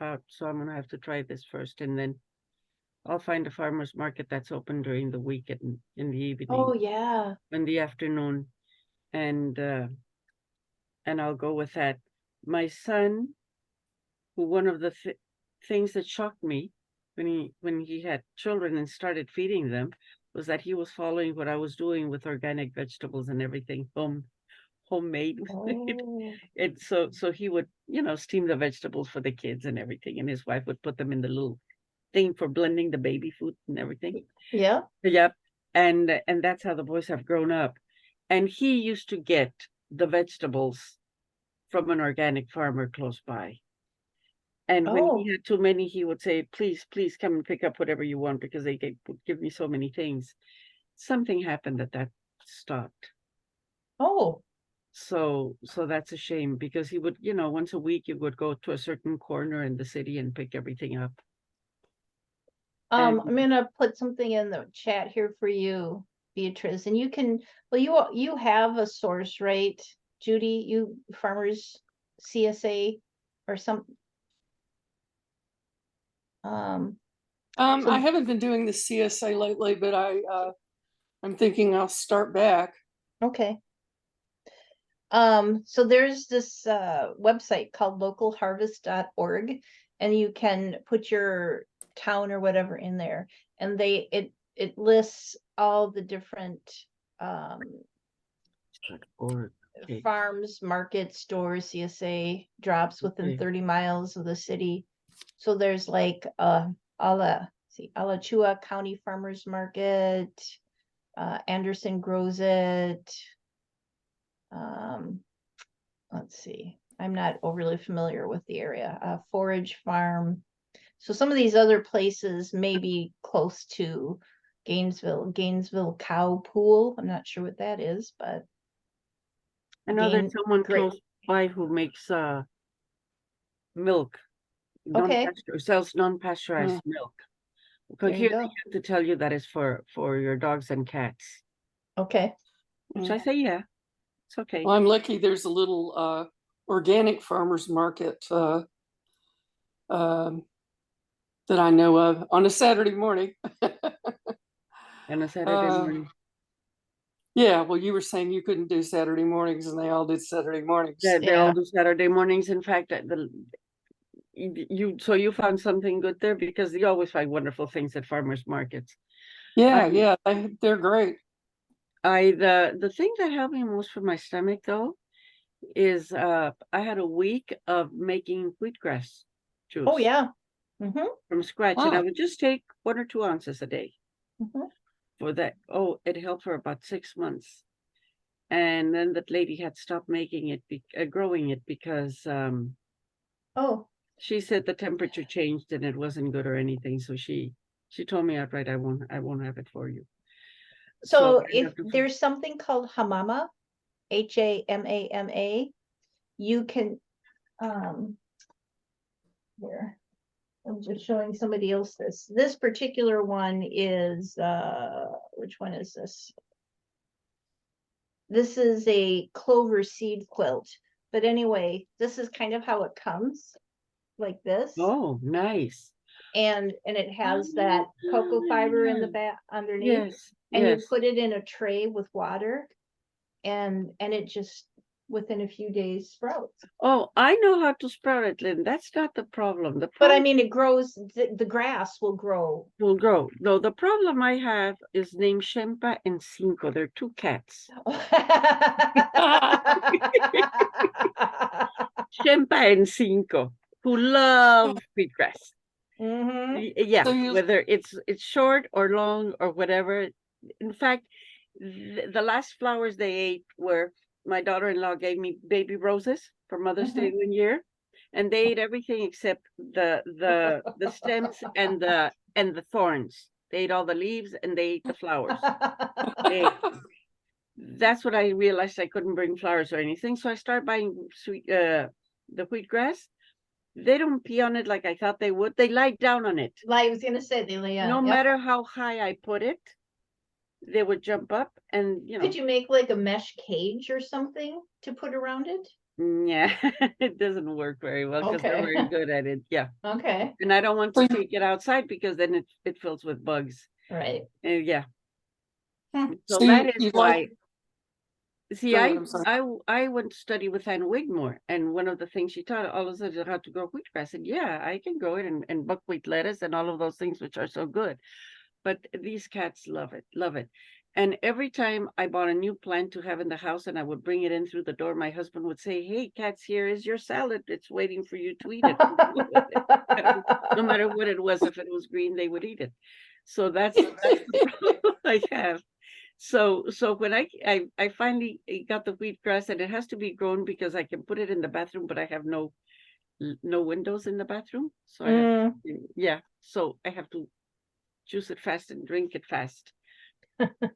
C: out. So I'm gonna have to try this first, and then I'll find a farmer's market that's open during the week in the evening,
A: Oh yeah.
C: in the afternoon, and I'll go with that. My son, who one of the things that shocked me when he had children and started feeding them was that he was following what I was doing with organic vegetables and everything homemade.
A: Oh.
C: And so he would, steam the vegetables for the kids and everything, and his wife would put them in the little thing for blending the baby food and everything.
A: Yeah.
C: Yep. And that's how the boys have grown up. And he used to get the vegetables from an organic farmer close by. And when he had too many, he would say, please, please come and pick up whatever you want because they would give me so many things. Something happened that stopped.
A: Oh.
C: So that's a shame because he would, once a week he would go to a certain corner in the city and pick everything up.
A: I'm gonna put something in the chat here for you, Beatrice, and you can. Well, you have a source, right, Judy? You Farmers CSA or some.
B: I haven't been doing the CSA lately, but I'm thinking I'll start back.
A: Okay. So there's this website called localharvest.org, and you can put your town or whatever in there, and it lists all the different farms, markets, stores, CSA drops within 30 miles of the city. So there's like Alachua County Farmers Market, Anderson grows it. Let's see, I'm not overly familiar with the area. Forage Farm. So some of these other places may be close to Gainesville Cow Pool. I'm not sure what that is, but
C: I know there's someone close by who makes milk.
A: Okay.
C: Sells non-pasteurized milk. Because here they have to tell you that is for your dogs and cats.
A: Okay.
C: Which I say, yeah, it's okay.
B: Well, I'm lucky there's a little organic farmers market that I know of on a Saturday morning.
C: On a Saturday morning.
B: Yeah, well, you were saying you couldn't do Saturday mornings, and they all did Saturday mornings.
C: Yeah, they all do Saturday mornings. In fact, so you found something good there because you always find wonderful things at farmers markets.
B: Yeah, they're great.
C: The thing that helped me most for my stomach though is I had a week of making wheatgrass juice.
A: Oh yeah.
C: From scratch, and I would just take 1 or 2 ounces a day. For that. Oh, it helped for about 6 months. And then that lady had stopped making it, growing it because she said the temperature changed and it wasn't good or anything. So she told me outright, I won't have it for you.
A: So if there's something called Hamama, HAMAMA, you can Here, I'm just showing somebody else this. This particular one is, which one is this? This is a clover seed quilt. But anyway, this is kind of how it comes, like this.
C: Oh, nice.
A: And it has that cocoa fiber in the back underneath.
C: Yes,
A: And you
C: yes.
A: put it in a tray with water, and it just within a few days sprouts.
C: Oh, I know how to sprout it, Lynn. That's not the problem. The
A: But I
C: problem
A: mean, it grows, the grass will grow.
C: will grow. No, the problem I have is named Shempa and Cinco. They're two cats. Shempa and Cinco, who love wheatgrass.
A: Mhm.
C: Yeah,
B: So you-
C: whether it's short or long or whatever. In fact, the last flowers they ate were my daughter-in-law gave me baby roses for Mother's Day 1 year, and they ate everything except the stems and the thorns. They ate all the leaves and they ate the flowers. They That's what I realized I couldn't bring flowers or anything. So I started buying the wheatgrass. They don't pee on it like I thought they would. They lie down on it.
A: Like I was gonna say, they lay on.
C: No
A: Yep.
C: matter how high I put it, they would jump up and,
A: Could you make like a mesh cage or something to put around it?
C: yeah, it doesn't work very well because they're very
A: Okay.
C: good at it. Yeah.
A: Okay,
C: And I don't want
B: So
C: to
B: you-
C: take it outside because then it fills with bugs.
A: right.
C: Yeah.
A: Hmm.
C: So
B: So
C: that
B: you-
C: is
B: you
C: why.
B: like-
C: See,
B: Go ahead, I'm sorry.
C: I went to study with Ann Wigmore, and one of the things she taught all of us is how to grow wheatgrass. And yeah, I can grow it and buckwheat lettuce and all of those things which are so good. But these cats love it, love it. And every time I bought a new plant to have in the house and I would bring it in through the door, my husband would say, "Hey, cats, here is your salad. It's waiting for you to eat it." No matter what it was, if it was green, they would eat it. So that's the problem I have. So when I finally got the wheatgrass, and it has to be grown because I can put it in the bathroom, but I have no windows in the bathroom. So I have yeah, so I have to juice it fast and drink it fast.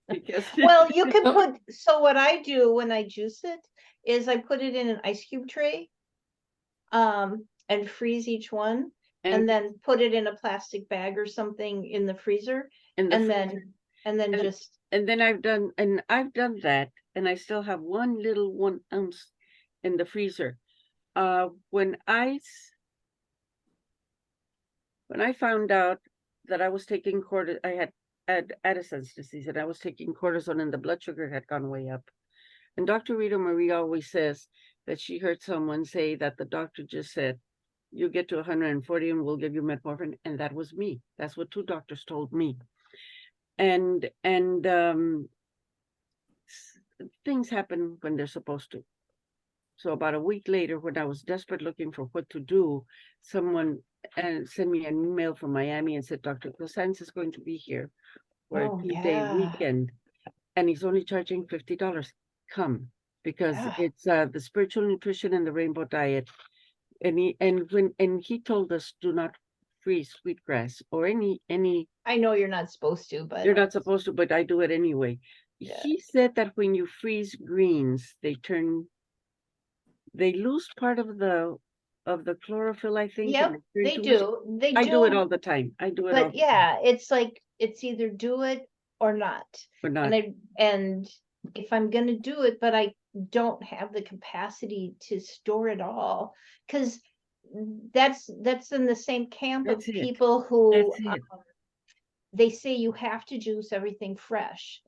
C: Because
A: Well, you can put, so what I do when I juice it is I put it in an ice cube tray. And freeze each one, and then put it in a plastic bag or something in the freezer,
C: in the
A: and
C: freezer.
A: then
C: And-
A: just,
C: And then I've done that, and I still have one little 1 ounce in the freezer. When I found out that I was taking I had Addison's disease, and I was taking cortisone, and the blood sugar had gone way up. And Dr. Rita Marie always says that she heard someone say that the doctor just said, "You get to 140 and we'll give you metformin," and that was me. That's what 2 doctors told me. And things happen when they're supposed to. So about a week later, when I was desperate looking for what to do, someone sent me an email from Miami and said, "Dr. Cosenz is going to be here for a
A: Oh,
C: 2-day
A: yeah.
C: weekend, and he's only charging $50. Come, because
A: Yeah.
C: it's the spiritual nutrition and the rainbow diet." And he told us, do not freeze wheatgrass or any.
A: I know you're not supposed to, but
C: You're not supposed to, but I do it anyway.
A: Yeah.
C: He said that when you freeze greens, they lose part of the chlorophyll, I think.
A: yep,
C: and turn
A: they
C: to mush.
A: do. They
C: I do it
A: do,
C: all the time. I do it all
A: but
C: the time,
A: yeah, it's like it's either do it or not.
C: but not.
A: And if I'm gonna do it, but I don't have the capacity to store it all, because that's in the same camp of
C: That's it.
A: people who
C: That's it.
A: they say you have to juice everything fresh.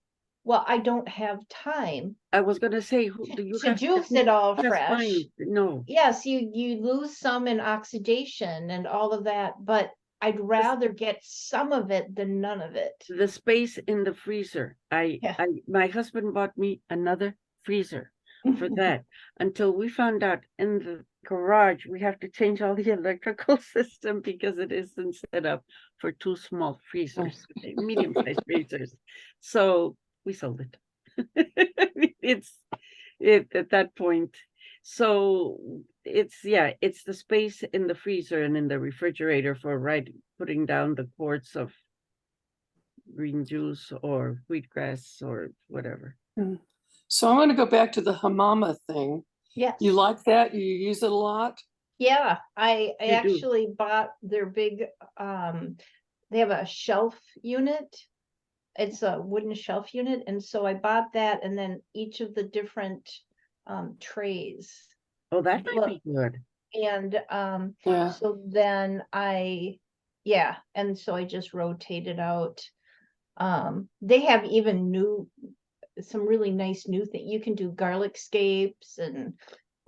A: Well, I don't have time
C: I was gonna say, do you
A: to
C: have
A: juice it all
C: That's
A: fresh.
C: fine. No,
A: Yes, you lose some in oxidation and all of that, but I'd rather get some of it than none of it.
C: the space in the freezer.
A: Yeah.
C: My husband bought me another freezer for that until we found out in the garage we have to change all the electrical system because it isn't set up for 2 small freezers, medium-sized freezers. So we sold it. It's at that point. So it's the space in the freezer and in the refrigerator for putting down the quarts of green juice or wheatgrass or whatever.
B: So I'm going to go back to the hamama thing.
A: Yes.
B: You like that? You use it a lot?
A: Yeah, I
C: You do.
A: actually bought their big, they have a shelf unit. It's a wooden shelf unit, and so I bought that, and then each of the different trays.
C: Oh, that might
A: Look,
C: be good.
A: and
B: Yeah.
A: so then yeah, and so I just rotated out. They have even some really nice new thing. You can do garlic scapes, and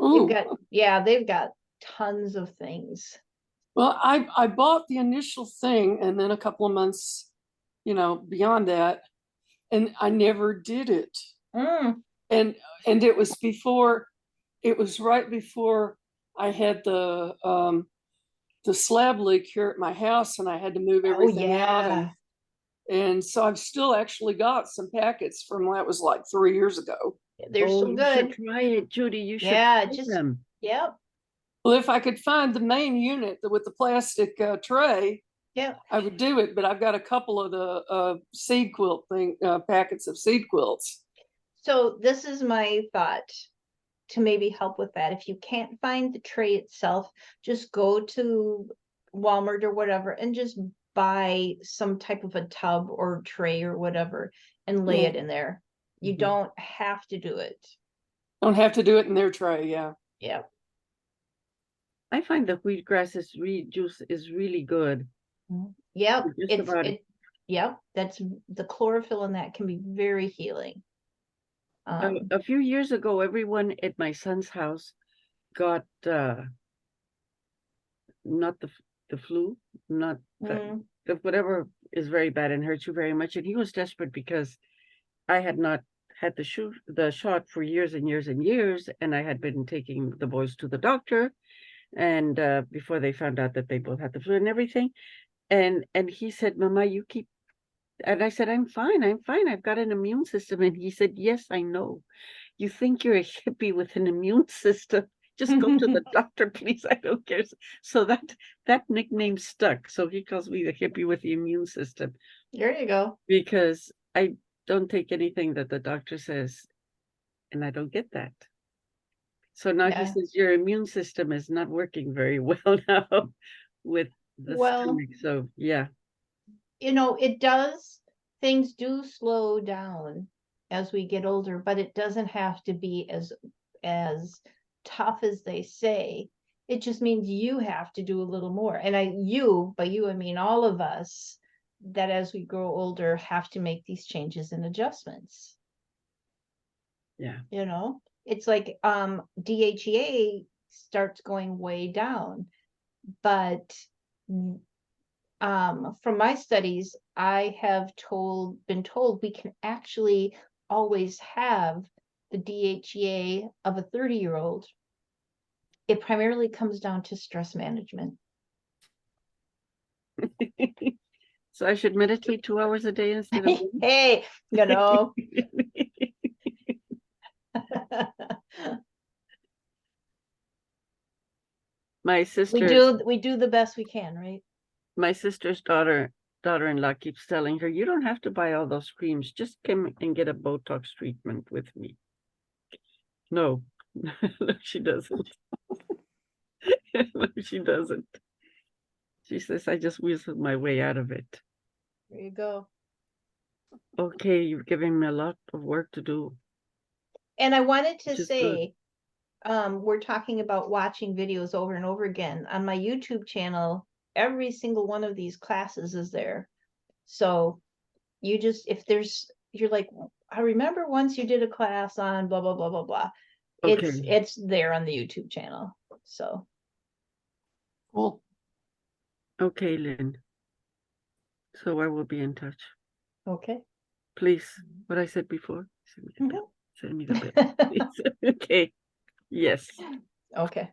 B: Ooh.
A: they've got tons of things.
B: Well, I bought the initial thing and then a couple of months, beyond that, and I never did it.
A: Mm.
B: And it was right before I had the slab leak here at my house and I had to move
A: Oh
B: everything out,
A: yeah,
B: and so I've still actually got some packets from that was like 3 years ago.
A: they're
C: Oh,
A: so
C: you should
A: good.
C: try it, Judy. You should
A: Yeah,
C: try
A: just
C: them.
A: yep,
B: Well, if I could find the main unit with the plastic tray,
A: yep.
B: I would do it, but I've got a couple of the seed quilt packets of seed quilts.
A: So this is my thought to maybe help with that. If you can't find the tray itself, just go to Walmart or whatever and just buy some type of a tub or tray or whatever and lay
B: Yeah.
A: it in there. You
C: Mhm.
A: don't have to do it.
B: Don't have to do it in their tray, yeah.
A: Yep.
C: I find the wheatgrass juice is really good.
A: Yep.
C: for just about
A: Yep. That's the chlorophyll in that can be very healing.
C: a few years ago, everyone at my son's house got not the flu, not
A: mm,
C: the whatever is very bad and hurts you very much, and he was desperate because I had not had the shot for years and years and years, and I had been taking the boys to the doctor, and before they found out that they both had the flu and everything, and he said, "Mama, you keep." And I said, I'm fine. I'm fine. I've got an immune system. And he said, yes, I know. You think you're a hippie with an immune system. Just go to the doctor, please. I don't care. So that nickname stuck. So he calls me the hippie with the immune system
A: there you go.
C: because I don't take anything that the doctor says, and I don't get that. So now he
A: Yeah.
C: says your immune system is not working very well now with the
A: Well,
C: stomach. So yeah.
A: things do slow down as we get older, but it doesn't have to be as tough as they say. It just means you have to do a little more. And by you, I mean all of us that as we grow older have to make these changes and adjustments.
C: Yeah.
A: It's like DHEA starts going way down, but from my studies, I have been told we can actually always have the DHEA of a 30-year-old. It primarily comes down to stress management.
C: So I should meditate 2 hours a day instead of one?
A: Hey,
C: My
A: we
C: sister's
A: do the best we can, right?
C: my sister's daughter-in-law keeps telling her, you don't have to buy all those creams. Just come and get a Botox treatment with me. No, no, she doesn't. No, she doesn't. She says, I just whistled my way out of it.
A: There you go.
C: Okay, you're giving me a lot of work to do.
A: And I wanted to
C: Which is good.
A: say, we're talking about watching videos over and over again. On my YouTube channel, every single one of these classes is there. So you're like, I remember once you did a class on blah, blah, blah, blah, blah.
C: Okay.
A: It's there on the YouTube channel. So,
B: Cool.
C: Okay, Lynn. So I will be in touch.
A: okay.
C: Please, what I said before, send me the
A: Mhm.
C: bill. Send me the bill, please. Okay. Yes.
A: Okay.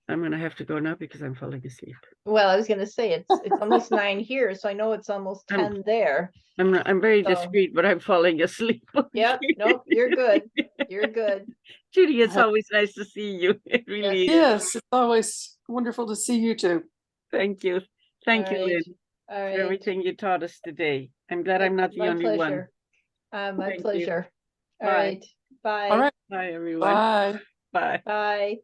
C: I'm gonna have to go now because I'm falling asleep.
A: Well, I was gonna say it's almost 9 here, so I know it's almost
C: I'm
A: 10 there.
C: I'm very
A: So,
C: discreet, but I'm falling asleep.
A: yep, nope, you're good. You're good.
C: Judy, it's always nice to see you. It really
A: Yes.
C: is.
B: Yes, it's always wonderful to see you too.
C: Thank you.
A: All
C: Thank you,
A: right.
C: Lynn,
A: All
C: for
A: right.
C: everything you taught us today. I'm glad I'm not the
A: My
C: only one.
A: pleasure. My
C: Thank you.
A: pleasure. All
C: Bye.
A: right. Bye.
B: All right.
C: Bye, everyone.
B: Bye.
C: Bye.
A: Bye.